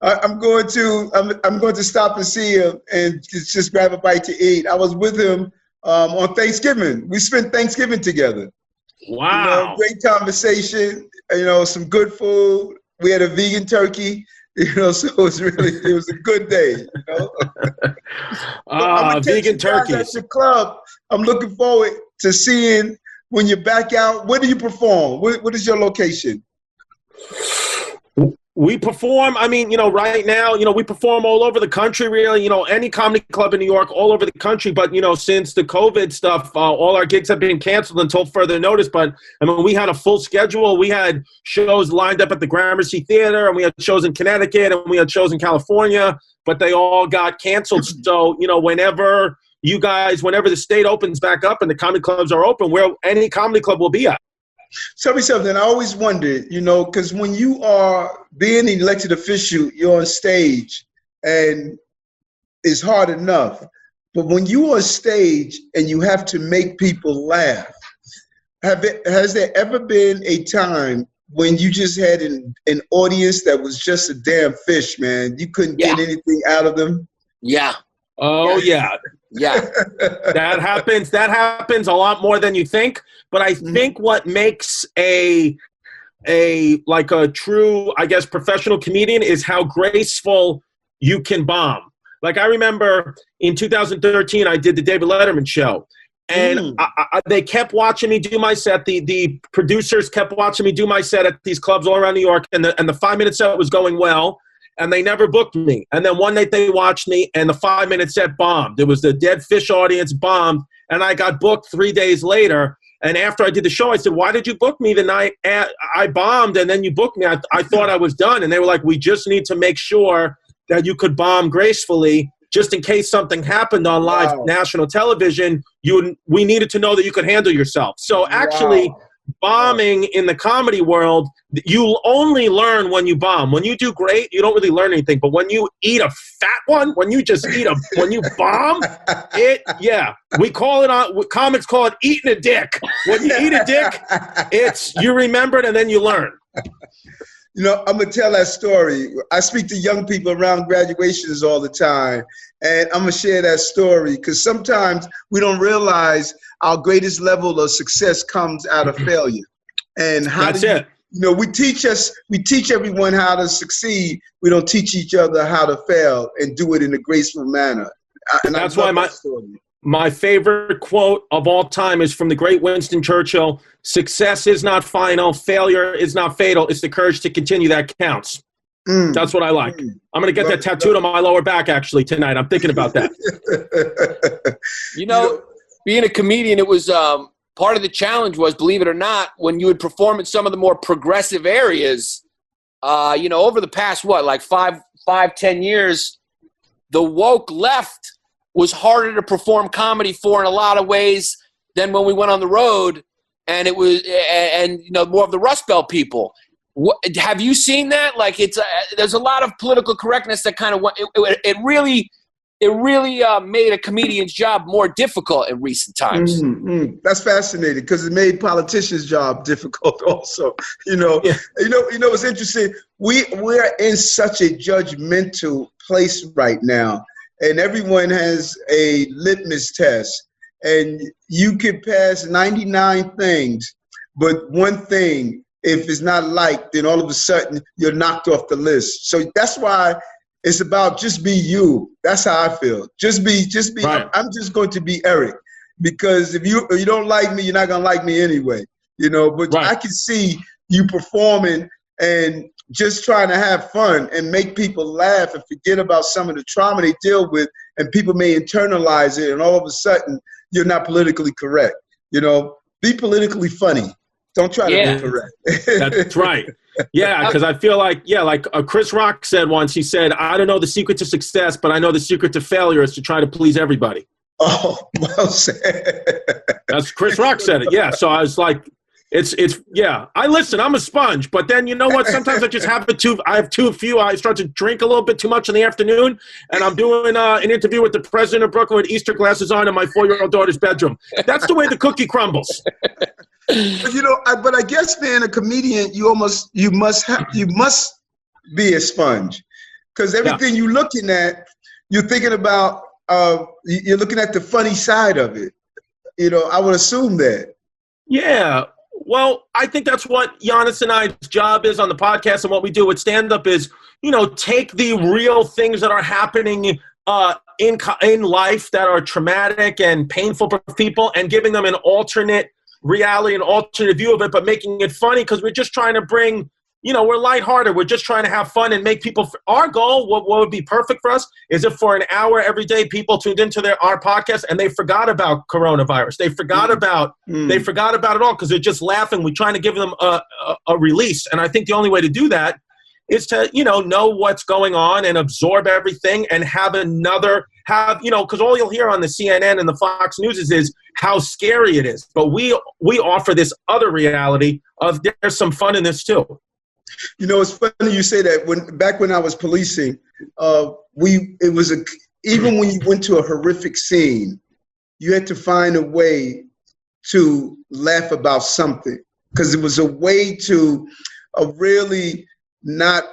I'm going to stop and see him and just grab a bite to eat. I was with him on Thanksgiving. We spent Thanksgiving together. Wow. Great conversation, some good food. We had a vegan turkey, so it was a good day, Vegan turkeys. At the club, I'm looking forward to seeing when you're back out? Where do you perform? What is your location? We perform, I mean, right now, we perform all over the country, really, any comedy club in New York, all over the country. But, since the COVID stuff, all our gigs have been canceled until further notice. But, I mean, we had a full schedule. We had shows lined up at the Gramercy Theater, and we had shows in Connecticut, and we had shows in California, but they all got canceled. So, whenever the state opens back up and the comedy clubs are open, where any comedy club will be at. Tell me something. I always wondered, because when you are being an elected official, you're on stage, and it's hard enough. But when you're on stage and you have to make people laugh, has there ever been a time when you just had an audience that was just a damn fish, man? You couldn't get anything out of them? Yeah. Oh, yeah. Yeah. That happens a lot more than you think. But I think what makes a true, I guess, professional comedian is how graceful you can bomb. Like, I remember in 2013, I did the David Letterman show. And they kept watching me do my set. The producers kept watching me do my set at these clubs all around New York. And the 5-minute set was going well. And they never booked me. And then one night they watched me, and the 5-minute set bombed. It was the Dead Fish audience bombed. And I got booked 3 days later. And after I did the show, I said, why did you book me the night I bombed and then you booked me? I thought I was done. And they were like, we just need to make sure that you could bomb gracefully just in case something happened on live national television. We needed to know that you could handle yourself. So actually bombing in the comedy world, you only learn when you bomb. When you do great, you don't really learn anything. But when you eat a fat one, when you bomb, we call it comics call it eating a dick. When you eat a dick, it's you remember it and then you learn. I'm going to tell that story. I speak to young people around graduations all the time, and I'm going to share that story because sometimes we don't realize our greatest level of success comes out of failure. And we teach everyone how to succeed. We don't teach each other how to fail and do it in a graceful manner. And that's why my favorite quote of all time is from the great Winston Churchill: success is not final, failure is not fatal. It's the courage to continue that counts. That's what I like. I'm going to get that tattooed on my lower back actually tonight. I'm thinking about that. Being a comedian, it was part of the challenge was, believe it or not, when you would perform in some of the more progressive areas, over the past, 5-10 years, the woke left was harder to perform comedy for in a lot of ways than when we went on the road, and it was, more of the Rust Belt people. Have you seen that? Like, there's a lot of political correctness that kind of it really made a comedian's job more difficult in recent times. That's fascinating because it made politicians' job difficult also. What's interesting? We're in such a judgmental place right now, and everyone has a litmus test, and you can pass 99 things, but one thing, if it's not liked, then all of a sudden you're knocked off the list. So that's why it's about just be you. That's how I feel. Just be. Right. I'm just going to be Eric, because if you don't like me, you're not going to like me anyway. But I can see you performing and just trying to have fun and make people laugh and forget about some of the trauma they deal with, and people may internalize it, and all of a sudden you're not politically correct. Be politically funny. Don't try to be correct. That's right. Yeah, because I feel like Chris Rock said once, he said, I don't know the secret to success, but I know the secret to failure is to try to please everybody. Oh, well said. That's Chris Rock said it. Yeah. So I was like, I listen, I'm a sponge, but then you know what? Sometimes I just have too few. I start to drink a little bit too much in the afternoon, and I'm doing an interview with the president of Brooklyn with Easter glasses on in my 4-year-old daughter's bedroom. That's the way the cookie crumbles. But I guess being a comedian, you must be a sponge, because everything you're looking at, you're thinking about. You're looking at the funny side of it. I would assume that. Yeah. Well, I think that's what Yannis and I's job is on the podcast, and what we do with stand-up is, take the real things that are happening in life that are traumatic and painful for people, and giving them an alternate reality and alternate view of it, but making it funny because we're just trying to bring, we're lighthearted. We're just trying to have fun and make people. Our goal, what would be perfect for us, is if for an hour every day people tuned into our podcast and they forgot about coronavirus. They forgot about it all because they're just laughing. We're trying to give them a release, and I think the only way to do that is to know what's going on and absorb everything and have because all you'll hear on the CNN and the Fox News is how scary it is. But we offer this other reality of there's some fun in this too. It's funny you say that. Back when I was policing, even when you went to a horrific scene, you had to find a way to laugh about something because it was a way to really not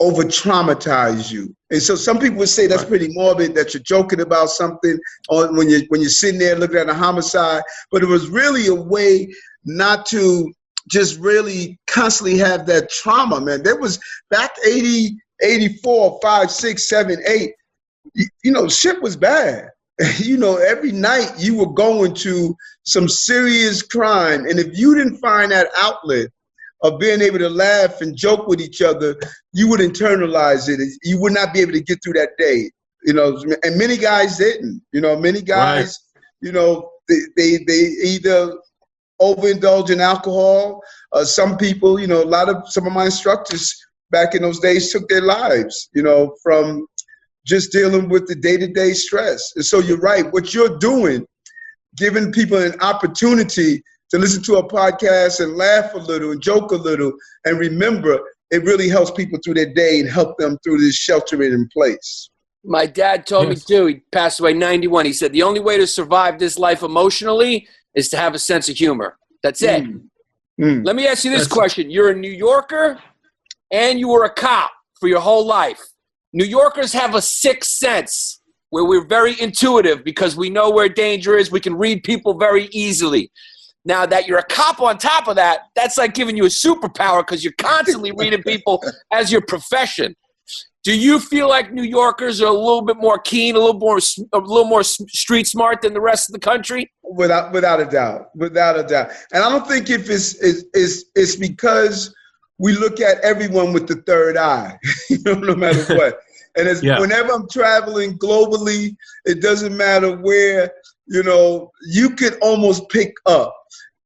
over traumatize you. And so some people would say that's pretty morbid, that you're joking about something or when you're sitting there looking at a homicide, but it was really a way not to just really constantly have that trauma, man. There was back 80, 84, 5, 6, 7, 8, shit was bad. Every night you were going to some serious crime. And if you didn't find that outlet of being able to laugh and joke with each other, you would internalize it. You would not be able to get through that day, and many guys didn't, many guys, they either overindulge in alcohol. Some people, some of my instructors back in those days took their lives, from just dealing with the day-to-day stress. And so you're right. What you're doing, giving people an opportunity to listen to a podcast and laugh a little and joke a little and remember, it really helps people through their day and help them through this sheltering in place. My dad told me too, he passed away 91. He said, the only way to survive this life emotionally is to have a sense of humor. That's it. Let me ask you this question. You're a New Yorker and you were a cop for your whole life. New Yorkers have a sixth sense where we're very intuitive because we know where danger is. We can read people very easily. Now that you're a cop on top of that, that's like giving you a superpower because you're constantly reading people as your profession. Do you feel like New Yorkers are a little bit more keen, a little more street smart than the rest of the country? Without a doubt. And I don't think if it's because we look at everyone with the third eye, no matter what. And whenever I'm traveling globally, it doesn't matter where, you could almost pick up,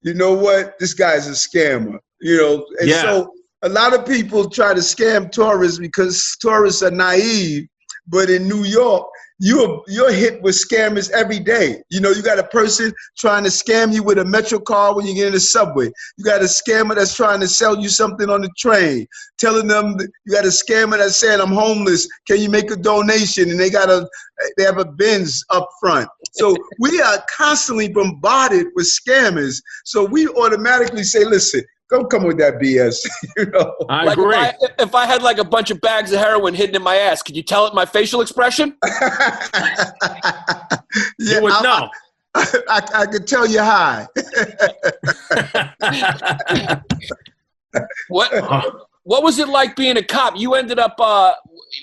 this guy's a scammer, so a lot of people try to scam tourists because tourists are naive, but in New York, you're hit with scammers every day. You got a person trying to scam you with a Metro card when you get in the subway. You got a scammer that's trying to sell you something on the train, telling them you got a scammer that's saying, I'm homeless, can you make a donation? And they have a Benz up front. So we are constantly bombarded with scammers. So we automatically say, listen, don't come with that BS. I agree. If I had like a bunch of bags of heroin hidden in my ass, could you tell it my facial expression? You would know. I could tell you hi. What was it like being a cop? You ended up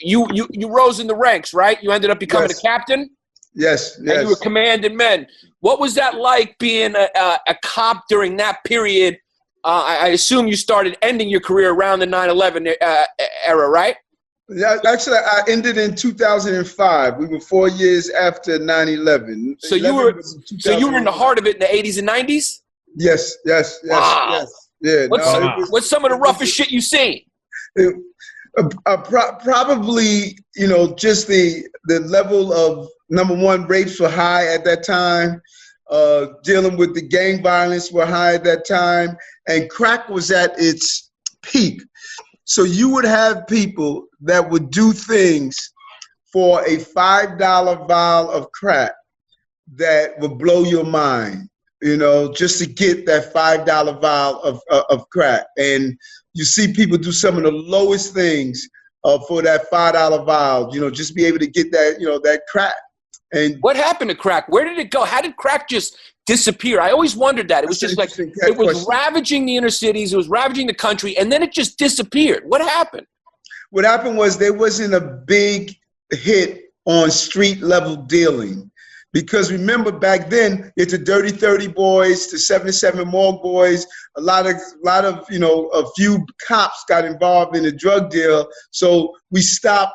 you rose in the ranks, right? You ended up becoming a captain. Yes. And you were commanding men. What was that like being a cop during that period? I assume you started ending your career around the 9/11 era, right? Yeah, actually, I ended in 2005. We were 4 years after 9/11. So you were in the heart of it in the 80s and 90s? Yes. Wow. Yes. Yeah. What's some of the roughest shit you've seen? Probably, just the level of, number one, rapes were high at that time. Dealing with the gang violence were high at that time, and crack was at its peak. So you would have people that would do things for a $5 vial of crack that would blow your mind, just to get that $5 vial of crack. And you see people do some of the lowest things for that $5 vial, just be able to get that, that crack. And what happened to crack? Where did it go? How did crack just disappear? I always wondered that. It was just like, it was ravaging the inner cities, it was ravaging the country, and then it just disappeared. What happened? What happened was there wasn't a big hit on street level dealing. Because remember back then, it's the Dirty 30 boys, the 77 Morgue boys, a lot of, a few cops got involved in the drug deal. So we stopped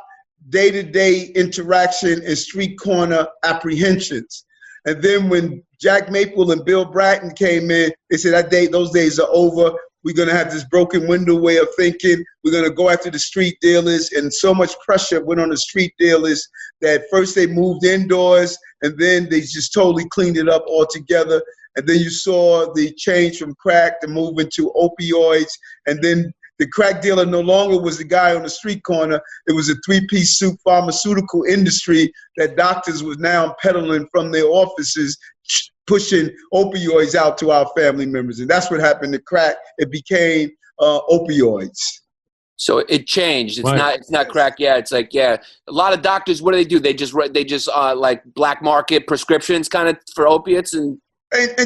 day-to-day interaction and street corner apprehensions. And then when Jack Maple and Bill Bratton came in, they said those days are over. We're going to have this broken window way of thinking. We're going to go after the street dealers. And so much pressure went on the street dealers that first they moved indoors, and then they just totally cleaned it up altogether. And then you saw the change from crack to move into opioids. And then the crack dealer no longer was the guy on the street corner. It was a three-piece suit pharmaceutical industry that doctors was now peddling from their offices, pushing opioids out to our family members. And that's what happened to crack. It became opioids. So it changed. It's Right. It's not crack. Yeah. It's like, yeah, a lot of doctors, what do? They just like black market prescriptions kind of for opiates and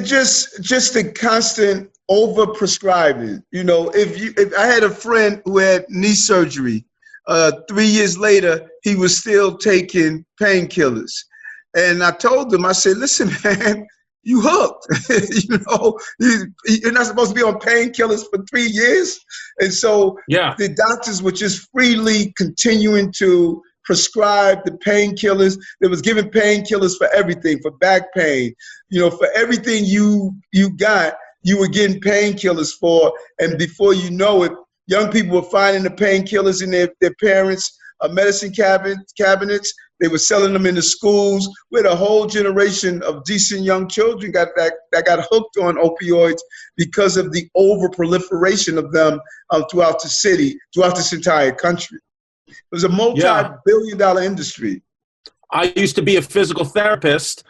just the constant over prescribing. If I had a friend who had knee surgery, 3 years later, he was still taking painkillers. And I told him, I said, listen, man, you hooked. You're not supposed to be on painkillers for 3 years. And so the doctors were just freely continuing to prescribe the painkillers. They was giving painkillers for everything, for back pain, for everything you got, you were getting painkillers for. And before you know it, young people were finding the painkillers in their parents' medicine cabinets. They were selling them in the schools. We had a whole generation of decent young children that got hooked on opioids because of the over-proliferation of them throughout the city, throughout this entire country. It was a multi-billion-dollar industry. I used to be a physical therapist.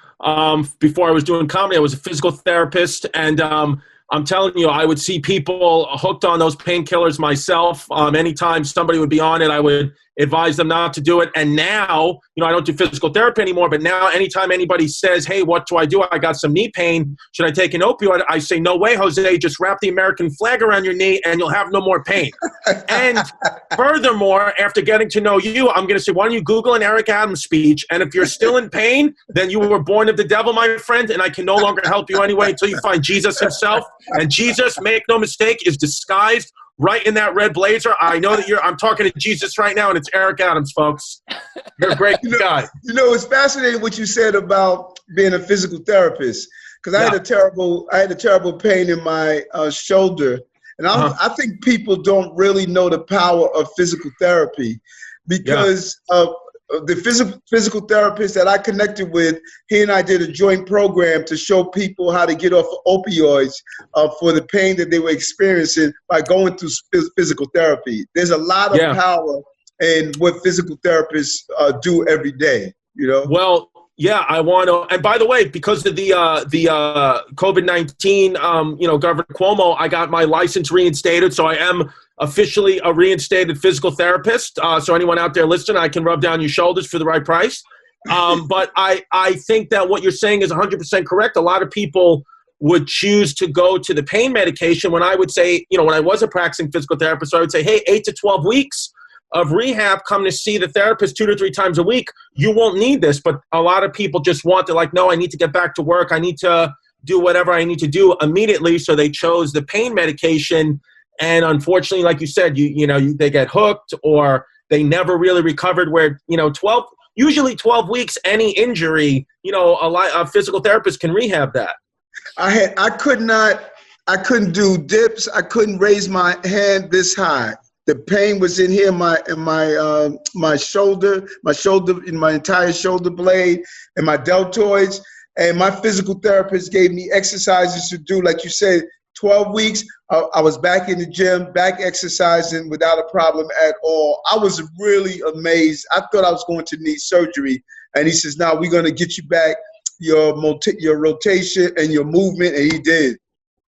Before I was doing comedy, I was a physical therapist, and I'm telling you, I would see people hooked on those painkillers myself. Anytime somebody would be on it, I would advise them not to do it. And now, I don't do physical therapy anymore, but now anytime anybody says, hey, what do? I got some knee pain. Should I take an opioid? I say, no way, Jose. Just wrap the American flag around your knee and you'll have no more pain. And furthermore, after getting to know you, I'm going to say, why don't you Google an Eric Adams speech? And if you're still in pain, then you were born of the devil, my friend, and I can no longer help you anyway until you find Jesus himself. And Jesus, make no mistake, is disguised right in that red blazer. I know that I'm talking to Jesus right now, and it's Eric Adams, folks. You're a great guy. It's fascinating what you said about being a physical therapist, because I had a terrible pain in my shoulder, and I think people don't really know the power of physical therapy, because the physical therapist that I connected with, he and I did a joint program to show people how to get off of opioids for the pain that they were experiencing by going through physical therapy. There's a lot of power in what physical therapists do every day, Well, yeah, I want to, and by the way, because of the COVID-19, Governor Cuomo, I got my license reinstated, so I am officially a reinstated physical therapist. So anyone out there listening, I can rub down your shoulders for the right price. But I think that what you're saying is 100% correct. A lot of people would choose to go to the pain medication when I would say, when I was a practicing physical therapist, I would say, hey, 8 to 12 weeks of rehab, come to see the therapist 2 to 3 times a week. You won't need this. But a lot of people just they're like, no, I need to get back to work. I need to do whatever I need to do immediately. So they chose the pain medication. And unfortunately, like you said, they get hooked, or they never really recovered, where, usually 12 weeks, any injury, a physical therapist can rehab that. I couldn't do dips. I couldn't raise my hand this high. The pain was in here, my shoulder, in my entire shoulder blade, and my deltoids. And my physical therapist gave me exercises to do, like you said, 12 weeks. I was back in the gym, back exercising without a problem at all. I was really amazed. I thought I was going to need surgery. And he says, now we're going to get you back your rotation and your movement. And he did,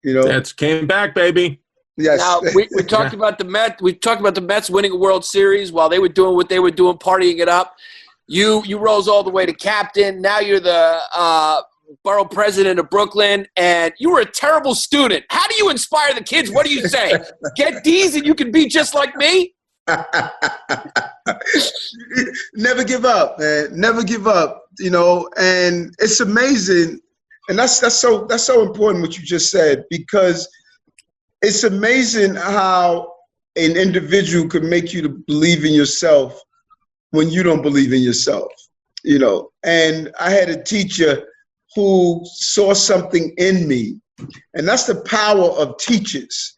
That's came back, baby. Yes. Now, we talked about the Mets. We talked about the Mets winning a World Series while they were doing what they were doing, partying it up. You rose all the way to captain. Now you're the borough president of Brooklyn, and you were a terrible student. How do you inspire the kids? What do you say? Get D's and you can be just like me? Never give up, man. Never give up. and it's amazing. And that's so important what you just said, because it's amazing how an individual could make you to believe in yourself when you don't believe in yourself, And I had a teacher who saw something in me, and that's the power of teachers.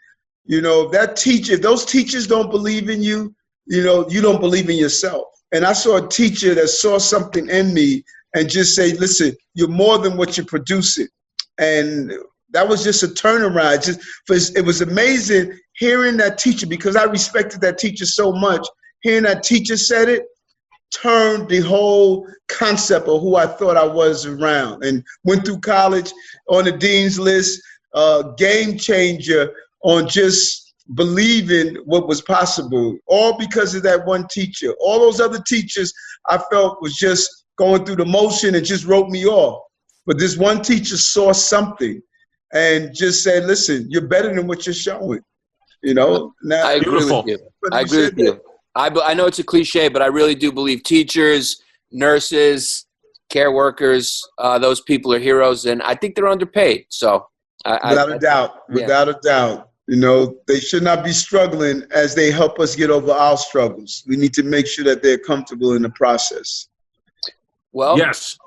If those teachers don't believe in you, you don't believe in yourself. And I saw a teacher that saw something in me and just say, listen, you're more than what you're producing. And that was just a turnaround. It was amazing hearing that teacher, because I respected that teacher so much. Hearing that teacher said it turned the whole concept of who I thought I was around, and went through college on the dean's list, game changer on just believing what was possible, all because of that one teacher. All those other teachers I felt was just going through the motion and just wrote me off. But this one teacher saw something and just said, listen, you're better than what you're showing. Now, I agree with you. I agree with you. I know it's a cliche, but I really do believe teachers, nurses, care workers, those people are heroes, and I think they're underpaid. So, without a doubt, they should not be struggling as they help us get over our struggles. We need to make sure that they're comfortable in the process. Well, yes.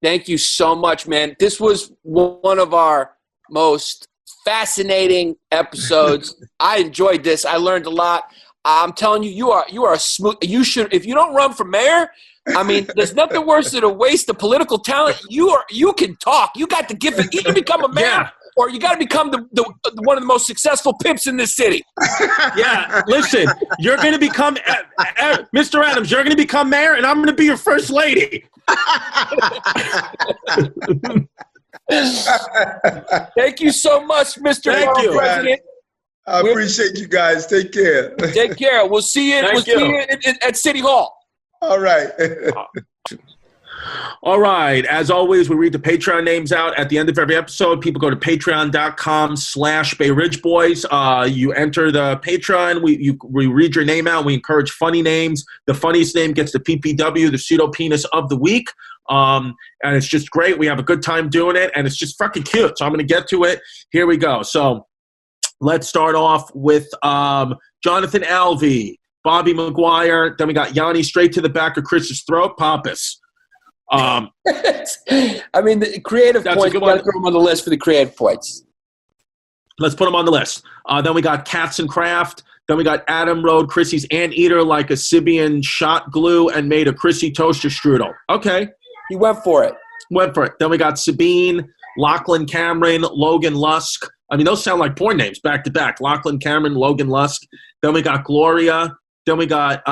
Thank you so much, man. This was one of our most fascinating episodes. I enjoyed this. I learned a lot. I'm telling you, you are a smooth. You should, if you don't run for mayor, I mean, there's nothing worse than a waste of political talent. You can talk. You got the gift. You can become a mayor, or you got to become the one of the most successful pimps in this city. Yeah, listen, you're going to become Mr. Adams. You're going to become mayor, and I'm going to be your first lady. Thank you so much, Mr. President. I appreciate you guys. Take care. Take care. We'll see you. At City Hall. All right. All right. As always, we read the Patreon names out at the end of every episode. People go to patreon.com/Bay Ridge Boys. You enter the Patreon. We read your name out. We encourage funny names. The funniest name gets the PPW, the pseudo penis of the week. And it's just great. We have a good time doing it, and it's just fucking cute. So I'm going to get to it. Here we go. So let's start off with Jonathan Alvey, Bobby McGuire. Then we got Yanni straight to the back of Chris's throat, Pappas. I mean, the creative points, you got to throw them on the list for the creative points. Let's put them on the list. Then we got Katz and Kraft. Then we got Adam rode Chrissy's anteater like a Sibian shot glue and made a Chrissy toaster strudel. Okay. He went for it. Then we got Sabine, Lachlan Cameron, Logan Lusk. I mean, those sound like porn names back to back. Lachlan Cameron, Logan Lusk. Then we got Gloria. Then we got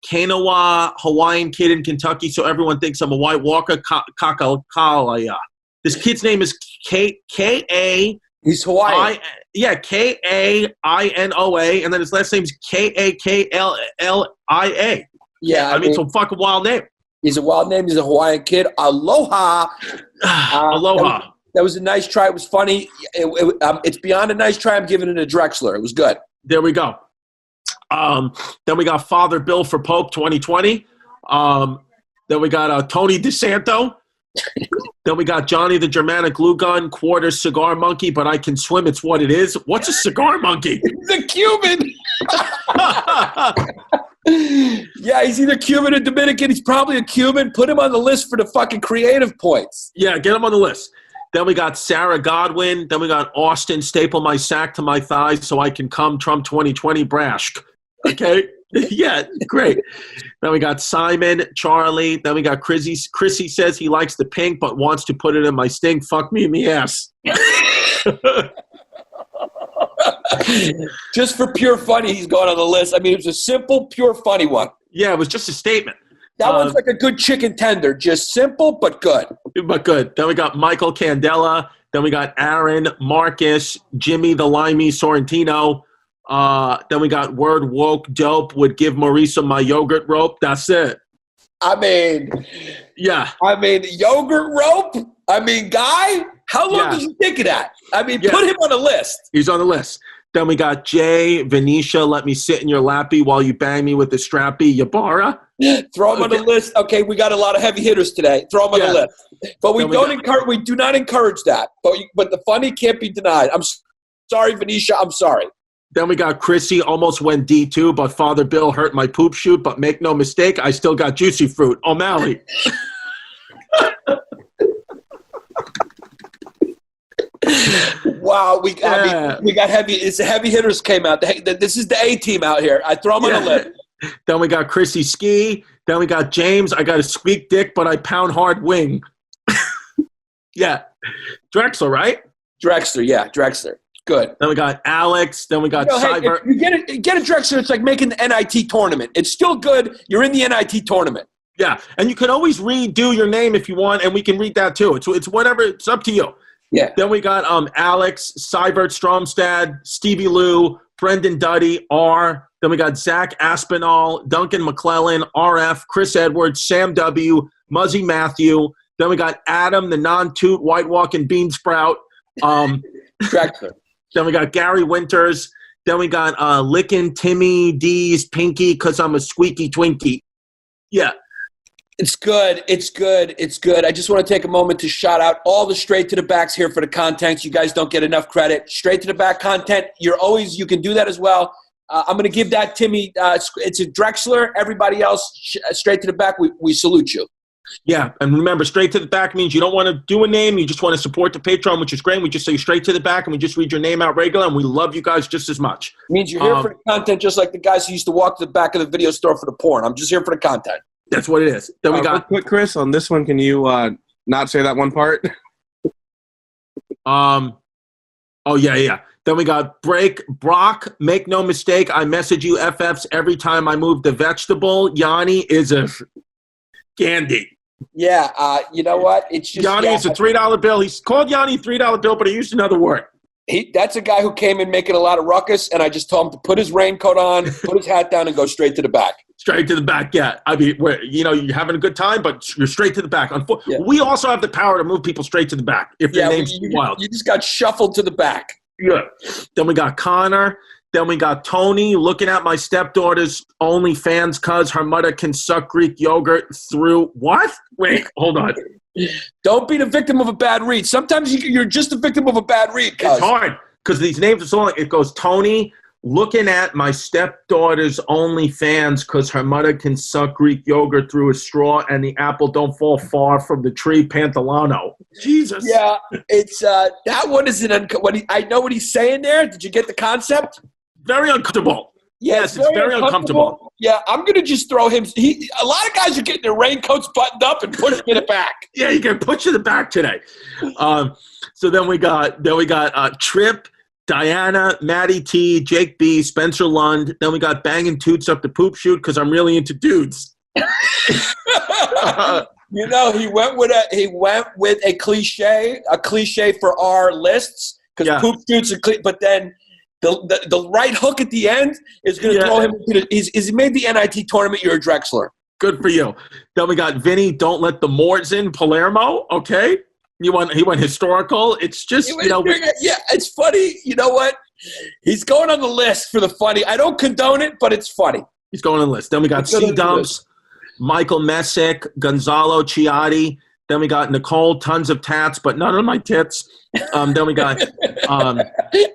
Kanawa, Hawaiian kid in Kentucky, so everyone thinks I'm a White Walker. Kakalaya. This kid's name is K-A. He's Hawaiian. K-A-I-N-O-A, and then his last name is K-A-K-L-L-I-A. Yeah, I mean, it's a fucking wild name. He's a wild name. He's a Hawaiian kid. Aloha. Aloha. That was a nice try. It was funny. It's beyond a nice try. I'm giving it a Drexler. It was good. There we go. Then we got Father Bill for Pope 2020. Then we got Tony DeSanto. Then we got Johnny the Germanic glue gun, quarter cigar monkey, but I can swim. It's what it is. What's a cigar monkey? The Cuban. Yeah, he's either Cuban or Dominican. He's probably a Cuban. Put him on the list for the fucking creative points. Yeah, get him on the list. Then we got Sarah Godwin. Then we got Austin, staple my sack to my thighs so I can come Trump 2020 Brashk. Okay? Yeah, great. Then we got Simon, Charlie. Then we got Chrissy. Chrissy says he likes the pink but wants to put it in my sting. Fuck me in the ass. Just for pure funny, he's going on the list. I mean, it was a simple, pure funny one. Yeah, it was just a statement. That one's like a good chicken tender. Just simple, but good. But good. Then we got Michael Candela. Then we got Aaron, Marcus, Jimmy the Limey Sorrentino. Then we got Word Woke Dope would give Marisa my yogurt rope. That's it. I mean, yeah. I mean, yogurt rope? I mean, guy? How long did you think of that? I mean, put him on the list. He's on the list. Then we got Jay, Venetia, let me sit in your lappy while you bang me with the strappy, Yabara. Throw them on the list. Okay, we got a lot of heavy hitters today. Throw them on the list. But we do not encourage that. But the funny can't be denied. I'm sorry, Venetia. I'm sorry. Then we got Chrissy, almost went D2, but Father Bill hurt my poop shoot. But make no mistake, I still got juicy fruit. O'Malley. Wow, we got heavy. It's the heavy hitters came out. This is the A team out here. I throw them on the list. Then we got Chrissy Ski. Then we got James. I got a squeak dick, but I pound hard wing. Yeah, Drexler, right? Drexler, yeah, Drexler. Good. Then we got Alex. Then we got Cyber. Hey, you get a Drexler. It's like making the NIT tournament. It's still good. You're in the NIT tournament. Yeah, and you can always redo your name if you want, and we can read that too. It's whatever. It's up to you. Yeah. Then we got Alex, Seibert Stromstad, Stevie Lou, Brendan Duddy, R. Then we got Zach Aspinall, Duncan McClellan, RF, Chris Edwards, Sam W, Muzzy Matthew. Then we got Adam, the non-toot, white walking bean sprout. Drexler. Then we got Gary Winters. Then we got Lickin' Timmy D's Pinky because I'm a squeaky Twinkie. Yeah. It's good. It's good. It's good. I just want to take a moment to shout out all the straight to the backs here for the content. You guys don't get enough credit. Straight to the back content. You can do that as well. I'm going to give that Timmy. It's a Drexler. Everybody else, straight to the back. We salute you. Yeah, and remember, straight to the back means you don't want to do a name. You just want to support the Patreon, which is great. We just say straight to the back, and we just read your name out regular, and we love you guys just as much. It means you're here for the content, just like the guys who used to walk to the back of the video store for the porn. I'm just here for the content. That's what it is. Then we got real quick, Chris, on this one, can you not say that one part? Oh yeah. Then we got Brock, make no mistake, I message you FFs every time I move the vegetable. Yanni is a candy. Yeah, you know what? It's just Yanni is a $3 bill. He's called Yanni $3 bill, but he used another word. That's a guy who came in making a lot of ruckus, and I just told him to put his raincoat on, put his hat down, and go straight to the back. Straight to the back, yeah. I mean, you're having a good time, but you're straight to the back. Yeah. We also have the power to move people straight to the back if their name's wild. You just got shuffled to the back. Yeah. Then we got Connor. Then we got Tony looking at my stepdaughter's OnlyFans because her mother can suck Greek yogurt through what? Wait, hold on. Don't be the victim of a bad read. Sometimes you're just a victim of a bad read. It's hard because these names are so long. It goes Tony looking at my stepdaughter's OnlyFans because her mother can suck Greek yogurt through a straw and the apple don't fall far from the tree. Pantalano. Jesus. Yeah, it's that one is I know what he's saying there. Did you get the concept? Very uncomfortable. Yes, it's very uncomfortable. Yeah, I'm going to just throw him. A lot of guys are getting their raincoats buttoned up and pushing it back. Yeah, you can push it back today. So then we got Trip, Diana, Maddie T, Jake B, Spencer Lund. Then we got Banging Toots up the poop shoot because I'm really into dudes. You know, he went with a cliche for our lists because poop shoots are but then the right hook at the end is going to throw him into he made the NIT tournament. You're a Drexler. Good for you. Then we got Vinny, don't let the Moors in Palermo. Okay. He went historical. It's just, yeah, it's funny. You know what? He's going on the list for the funny. I don't condone it, but it's funny. He's going on the list. Then we got C-Dumps, Michael Messick, Gonzalo Ciatti. Then we got Nicole, tons of tats, but none of my tits. Then we got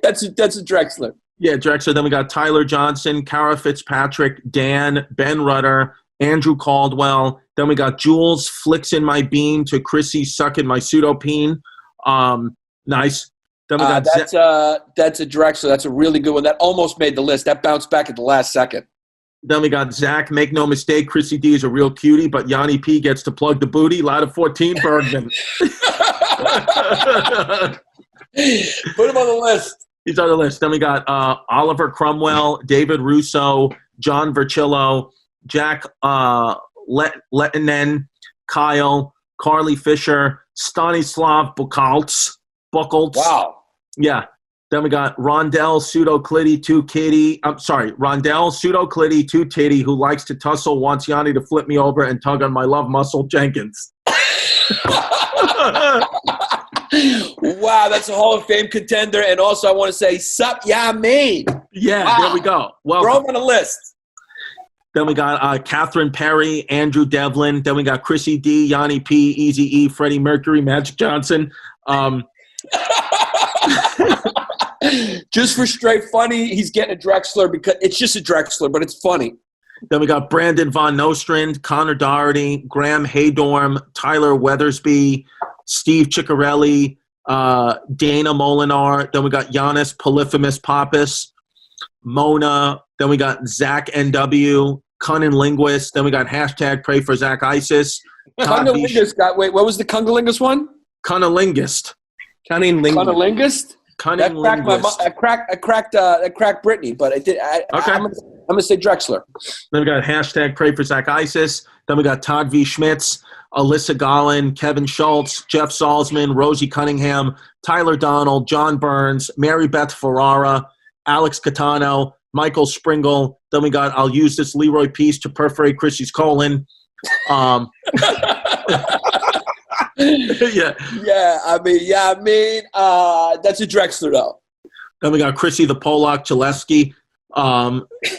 that's a Drexler. Yeah, Drexler. Then we got Tyler Johnson, Kara Fitzpatrick, Dan, Ben Rudder, Andrew Caldwell. Then we got Jules, flicks in my bean to Chrissy, sucking my pseudopene. Nice. Then we got that's a Drexler. That's a really good one. That almost made the list. That bounced back at the last second. Then we got Zach, make no mistake, Chrissy D is a real cutie, but Yanni P gets to plug the booty. Lot of 14, Bergman. Put him on the list. He's on the list. Then we got Oliver Cromwell, David Russo, John Vercillo, Jack Lettinen, Kyle, Carly Fisher, Stanislav Buchholz. Wow. Yeah. Then we got Rondell Pseudo-Clitty 2 Kitty. I'm sorry, Rondell Pseudo-Clitty 2 Titty, who likes to tussle, wants Yanni to flip me over and tug on my love muscle, Jenkins. Wow, that's a Hall of Fame contender. And also, I want to say, sup, yeah, me. Yeah, Wow. there we go. Well, Throw him on the list. Then we got Catherine Perry, Andrew Devlin. Then we got Chrissy D, Yanni P, Easy E, Freddie Mercury, Magic Johnson. Just for straight funny, he's getting a Drexler because it's just a Drexler, but it's funny. Then we got Brandon Von Nostrand, Connor Doherty, Graham Haydorm, Tyler Weathersby, Steve Ciccarelli, Dana Molinar. Then we got Yannis Pappas, Mona. Then we got Zach NW, Cunning Linguist. Then we got hashtag Pray for Zach ISIS. Cunnilingus got, wait, what was the Cunnilingus one? Cunnilingist. Cunning linguist. Cunnilingus? Cunning Linguist. I cracked Brittany, but I did. Okay. I'm gonna say Drexler. Then we got hashtag Pray for Zach ISIS. Then we got Todd V. Schmitz, Alyssa Gollin, Kevin Schultz, Jeff Salzman, Rosie Cunningham, Tyler Donald, John Burns, Mary Beth Ferrara, Alex Catano, Michael Springle. Then we got I'll use this Leroy piece to perforate Chrissy's colon. Yeah. I mean, that's a Drexler though. Then we got Chrissy the Polak Gillespie,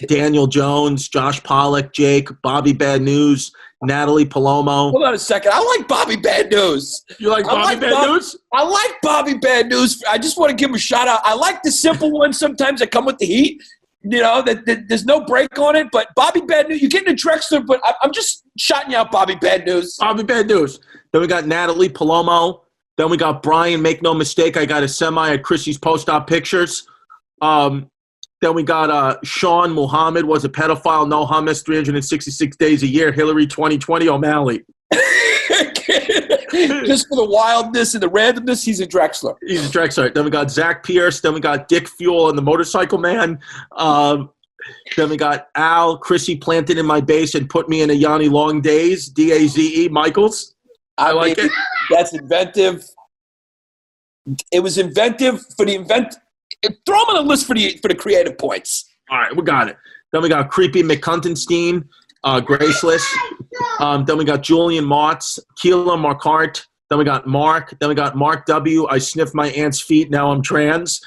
Daniel Jones, Josh Pollock, Jake, Bobby Bad News, Natalie Palomo. Hold on a second. I like Bobby Bad News. You like Bobby Bad News? I like Bobby Bad News. I just want to give him a shout out. I like the simple ones sometimes that come with the heat. You know, that there's no break on it. But Bobby Bad News, you're getting a Drexler, but I'm just shouting you out Bobby Bad News. Bobby Bad News. Then we got Natalie Palomo. Then we got Brian, make no mistake, I got a semi at Chrissy's post-op pictures. Then we got Sean Muhammad, was a pedophile, no hummus, 366 days a year, Hillary 2020 O'Malley. Just for the wildness and the randomness, he's a Drexler. He's a Drexler. Then we got Zach Pierce. Then we got Dick Fuel and the Motorcycle Man. Then we got Al, Chrissy planted in my base and put me in a Yanni Long Days, D-A-Z-E, Michaels. I like it. That's inventive. It was inventive for the throw him on the list for the creative points. All right, we got it. Then we got Creepy McCuntenstein, Graceless. Then we got Julian Motts, Keela Marquardt. Then we got Mark. Then we got Mark W. I sniffed my aunt's feet. Now I'm trans.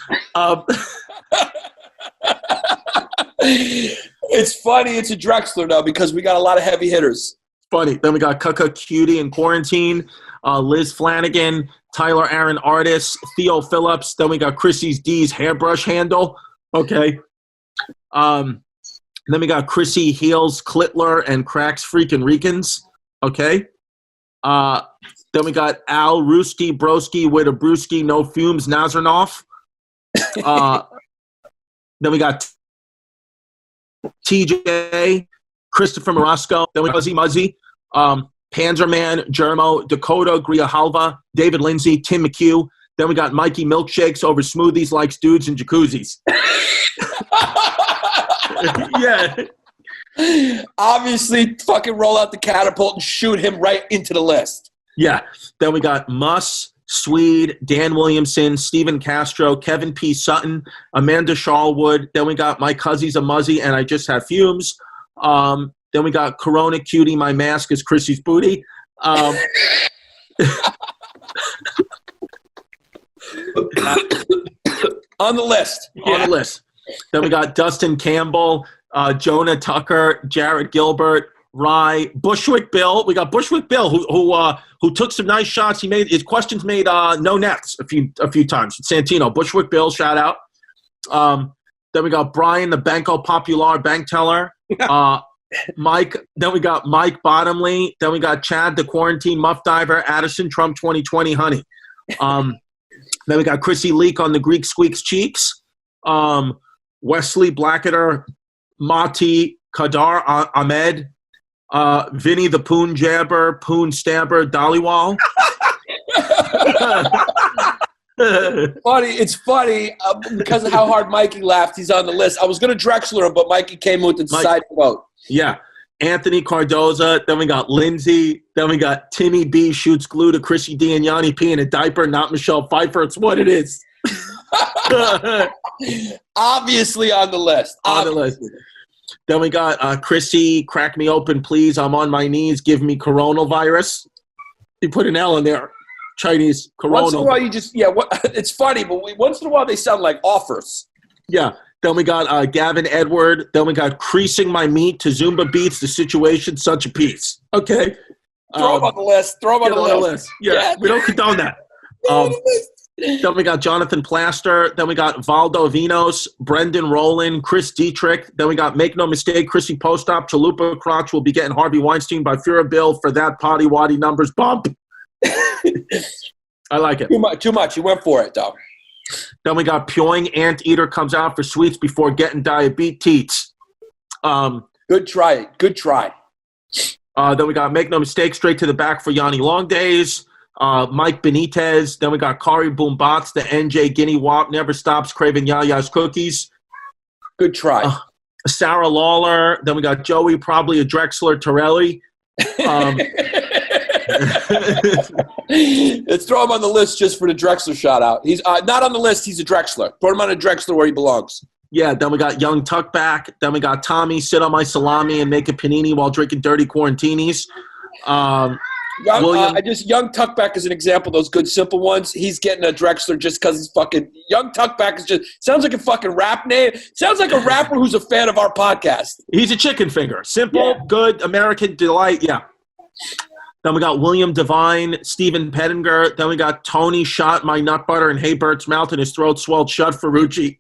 It's funny. It's a Drexler, though, because we got a lot of heavy hitters. Funny. Then we got Kaka Cutie in quarantine, Liz Flanagan, Tyler Aaron Artis, Theo Phillips. Then we got Chrissy's D's hairbrush handle. Okay. Then we got Chrissy Heels, Clitler, and Cracks Freakin' Ricans. Okay. Then we got Al Ruski Broski with a Brewski, no fumes, Nazarnoff. Then we got TJ, Christopher Morosco. Then we got Muzzy Muzzy, Panzerman, Germo, Dakota, Grijalva, David Lindsay, Tim McHugh. Then we got Mikey Milkshakes over smoothies, likes dudes and jacuzzis. Yeah. Obviously, fucking roll out the catapult and shoot him right into the list. Yeah. Then we got Muss, Swede, Dan Williamson, Stephen Castro, Kevin P. Sutton, Amanda Charlwood. Then we got My Cuzzy's a Muzzy, and I Just Have Fumes. Then we got Corona Cutie, My Mask is Chrissy's Booty. On the list. On the list. Then we got Dustin Campbell, Jonah Tucker, Jared Gilbert, Rye, Bushwick Bill. We got Bushwick Bill, who took some nice shots. He made his questions made no nets a few times. Santino, Bushwick Bill, shout out. Then we got Brian, the Banco Popular bank teller. Mike. Then we got Mike Bottomley. Then we got Chad, the quarantine muff diver. Addison Trump 2020 honey. Then we got Chrissy Leak on the Greek squeaks cheeks. Wesley Blacketer, Mati, Kadar Ahmed, Vinny the Poon Jabber, Poon Stabber, Dollywall. It's funny because of how hard Mikey laughed. He's on the list. I was going to Drexler him, but Mikey came with the deciding vote. Yeah. Anthony Cardoza. Then we got Lindsay. Then we got Timmy B shoots glue to Chrissy D and Yanni P in a diaper, not Michelle Pfeiffer. It's what it is. Obviously on the list. On the list. Then we got Chrissy, crack me open, please. I'm on my knees. Give me coronavirus. You put an L in there. Chinese Corona. Once in a while, it's funny, but once in a while they sound like offers. Yeah. Then we got Gavin Edward. Then we got Creasing My Meat to Zumba Beats. The Situation, Such a Piece. Okay. Throw them on the list. Throw them on the list. Yeah, we don't condone that. Then we got Jonathan Plaster. Then we got Valdo Vinos, Brendan Rowland, Chris Dietrich. Then we got Make No Mistake, Chrissy Postop, Chalupa Crotch will be getting Harvey Weinstein by Fear Bill for that potty waddy numbers bump. I like it. Too much. You went for it, though. Then we got Pyoing Anteater comes out for sweets before getting diabetes. Good try. Then we got Make No Mistake, Straight to the Back for Yanni Long Days. Mike Benitez. Then we got Kari Boombots, the NJ Guinea Wop Never Stops Craving Yaya's Cookies. Good try. Sarah Lawler. Then we got Joey, probably a Drexler Torelli. Let's throw him on the list just for the Drexler shout out. He's not on the list. He's a Drexler. Put him on a Drexler where he belongs. Yeah, then we got Young Tuckback. Then we got Tommy, Sit on My Salami and Make a Panini while drinking dirty quarantinis. Young Tuckback is an example of those good, simple ones. He's getting a Drexler just because he's fucking – Young Tuckback is just – sounds like a fucking rap name. Sounds like a rapper who's a fan of our podcast. He's a chicken finger. Simple, good, American delight, yeah. Then we got William Devine, Stephen Pettinger. Then we got Tony shot my nut butter in Haybert's mouth and his throat swelled shut for Rucci.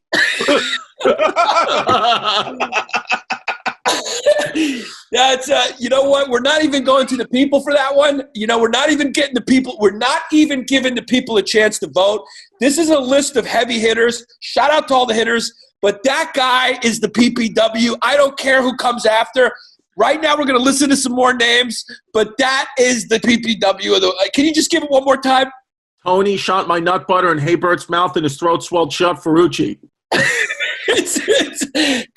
That's you know what? We're not even going to the people for that one. You know, we're not even getting the people. We're not even giving the people a chance to vote. This is a list of heavy hitters. Shout out to all the hitters. But that guy is the PPW. I don't care who comes after. Right now, we're going to listen to some more names, but that is the PPW. Can you just give it one more time? Tony shot my nut butter in Haybert's mouth and his throat swelled shut for Rucci. It's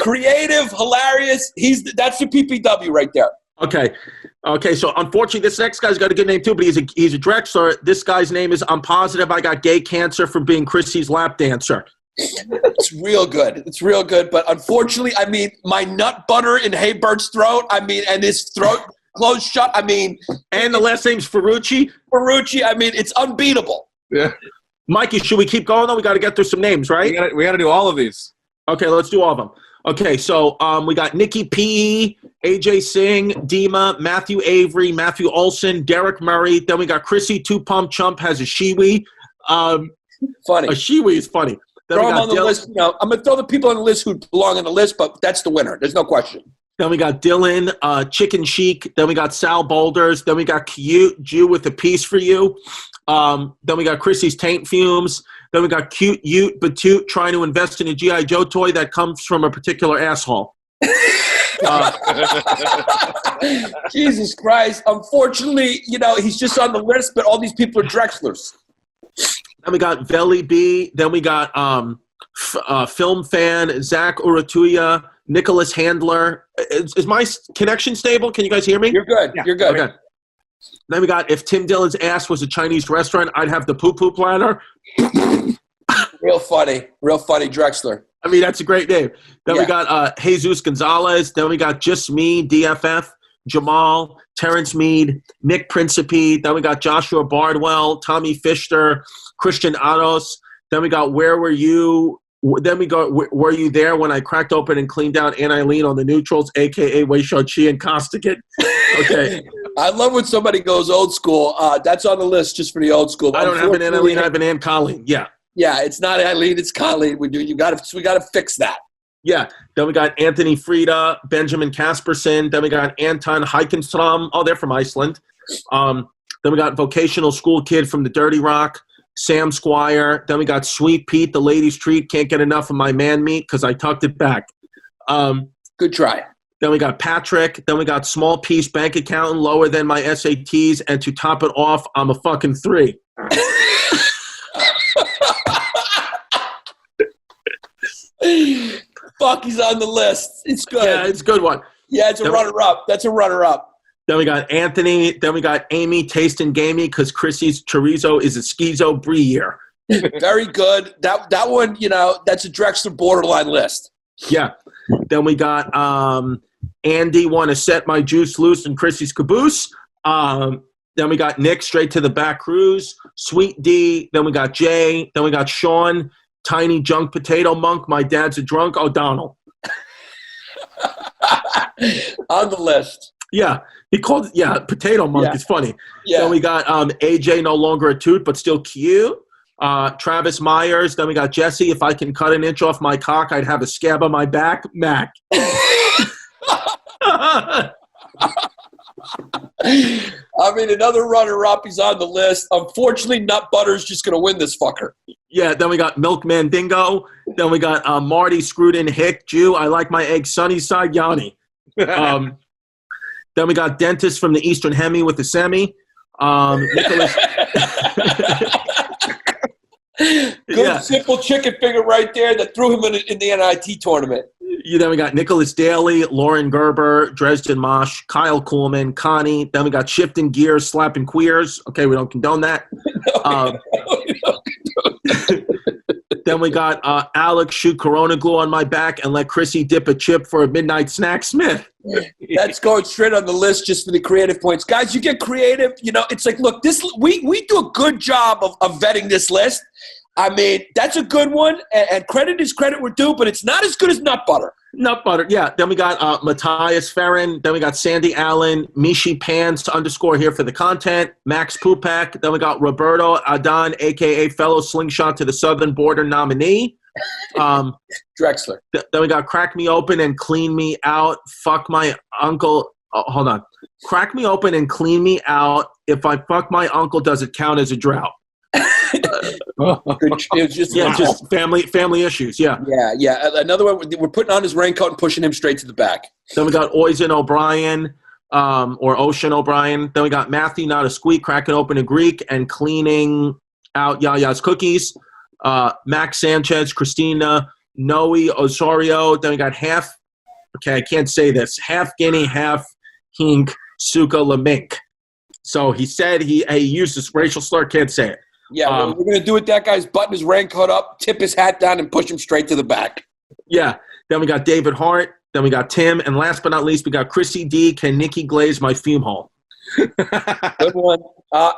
creative, hilarious. That's the PPW right there. Okay. So unfortunately, this next guy's got a good name too, but he's a Drexler. This guy's name is I'm positive I got gay cancer from being Chrissy's lap dancer. It's real good. But unfortunately, I mean, my nut butter in Haybert's throat. I mean, and his throat closed shut. I mean, and the last name's Ferrucci. I mean, it's unbeatable. Yeah. Mikey, should we keep going though? We got to get through some names, right? We got to do all of these. Okay, let's do all of them. Okay, so we got Nikki P, AJ Singh, Dima, Matthew Avery, Matthew Olson, Derek Murray. Then we got Chrissy Two Pump Chump has a shiwi. Funny. A shiwi is funny. Then throw them on the list. I'm going to throw the people on the list who belong on the list, but that's the winner. There's no question. Then we got Dylan, Chicken Chic. Then we got Sal Boulders. Then we got Cute Jew with a piece for you. Then we got Chrissy's Taint Fumes. Then we got Cute Ute Batute trying to invest in a G.I. Joe toy that comes from a particular asshole. Jesus Christ. Unfortunately, he's just on the list, but all these people are Drexlers. Then we got Veli B. Then we got Film Fan, Zach Uratuya, Nicholas Handler. Is my connection stable? Can you guys hear me? You're good. Yeah. You're good. Okay. Then we got if Tim Dillon's ass was a Chinese restaurant, I'd have the poo-poo platter. Real funny Drexler. I mean, that's a great name. Then we got Jesus Gonzalez. Then we got Just Me, DFF, Jamal, Terrence Mead, Nick Principe. Then we got Joshua Bardwell, Tommy Fisher, Christian Ados. Then we got Where Were You? Then we got Were You There When I Cracked Open and Cleaned Out Ann Eileen on the Neutrals, a.k.a. Wei Shao-Chi and Costigan. Okay. I love when somebody goes old school. That's on the list just for the old school. I don't have an Ann Eileen. I have an Ann Colleen. Yeah. Yeah, it's not Eileen. It's Colleen. We got to fix that. Yeah. Then we got Anthony Frieda, Benjamin Casperson. Then we got Anton Heikenstrom. Oh, they're from Iceland. Then we got Vocational School Kid from the Dirty Rock, Sam Squire. Then we got Sweet Pete, the ladies' treat. Can't get enough of my man meat because I tucked it back. Good try. Then we got Patrick. Then we got Small Piece Bank Accountant, lower than my SATs. And to top it off, I'm a fucking 3. Fuck, he's on the list. It's good. Yeah, it's a good one. Yeah, it's a runner-up. That's a runner-up. Then we got Anthony. Then we got Amy, Taste and Gamey, because Chrissy's chorizo is a schizo brie year. Very good. That one, that's a Drexler borderline list. Yeah. Then we got Andy, Want to Set My Juice Loose in Chrissy's Caboose. Then we got Nick, straight to the back cruise. Sweet D. Then we got Jay. Then we got Sean. Tiny junk potato monk. My dad's a drunk. O'Donnell. On the list. Yeah. He called it, potato monk. It's funny. Yeah. Then we got AJ, no longer a toot, but still cute. Travis Myers. Then we got Jesse. If I can cut an inch off my cock, I'd have a scab on my back. Mac. I mean, another runner-up. He's on the list. Unfortunately, Nut Butter's just going to win this fucker. Yeah, then we got Milkman Dingo. Then we got Marty Screwed In Hick Jew. I like my egg sunny side Yanni. Then we got Dentist from the Eastern Hemi with the semi. Nicholas. Good simple chicken finger right there that threw him in the NIT tournament. Then we got Nicholas Daly, Lauren Gerber, Dresden Mosh, Kyle Kuhlman, Connie. Then we got Shifting Gears, Slapping Queers. Okay, we don't condone that. Then we got Alex shoot Corona glue on my back and let Chrissy dip a chip for a midnight snack. Smith. That's going straight on the list just for the creative points. Guys, you get creative. You know, it's like, look, we do a good job of vetting this list. I mean, that's a good one, and credit is credit we're due, but it's not as good as Nut Butter. Nut Butter, yeah. Then we got Matthias Ferrin. Then we got Sandy Allen, Mishi Pants _ here for the content, Max Pupak. Then we got Roberto Adan, a.k.a. fellow slingshot to the southern border nominee. Drexler. Then we got Crack Me Open and Clean Me Out. Fuck my uncle. Oh, hold on. Crack Me Open and Clean Me Out. If I fuck my uncle, does it count as a drought? It was just just family issues. Yeah. Another one. We're putting on his raincoat and pushing him straight to the back. Then we got Oisin O'Brien, or Ocean O'Brien. Then we got Matthew, not a squeak, cracking open a Greek and cleaning out Yaya's cookies. Max Sanchez, Christina, Noe Osorio. Then we got half. Okay, I can't say this. Half Guinea, half Hink, Suka Lamink. So he said he used this racial slur. Can't say it. Yeah, we're going to do it. That guy's button his raincoat up, tip his hat down, and push him straight to the back. Yeah. Then we got David Hart. Then we got Tim. And last but not least, we got Chrissy D. Can Nikki glaze my fume hole? Good one.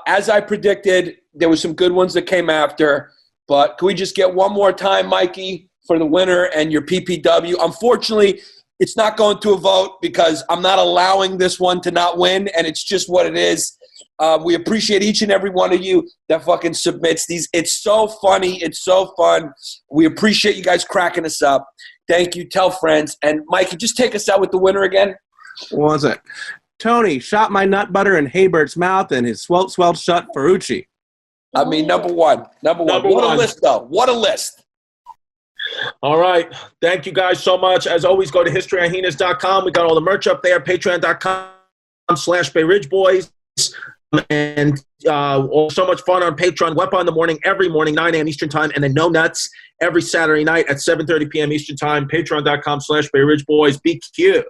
As I predicted, there were some good ones that came after. But can we just get one more time, Mikey, for the winner and your PPW? Unfortunately, it's not going to a vote because I'm not allowing this one to not win, and it's just what it is. We appreciate each and every one of you that fucking submits these. It's so funny. It's so fun. We appreciate you guys cracking us up. Thank you. Tell friends. And Mikey, just take us out with the winner again. What was it? Tony shot my nut butter in Haybert's mouth and his swelt shut Ferrucci. I mean, number one. What a list, though. What a list. All right. Thank you guys so much. As always, go to historyhyenas.com. We got all the merch up there. Patreon.com/Bay Ridge Boys. And so much fun on Patreon. Wepa in the morning, every morning, 9 a.m. Eastern Time. And then No Nuts every Saturday night at 7:30 p.m. Eastern Time. Patreon.com/Bay Ridge Boys. Be cute.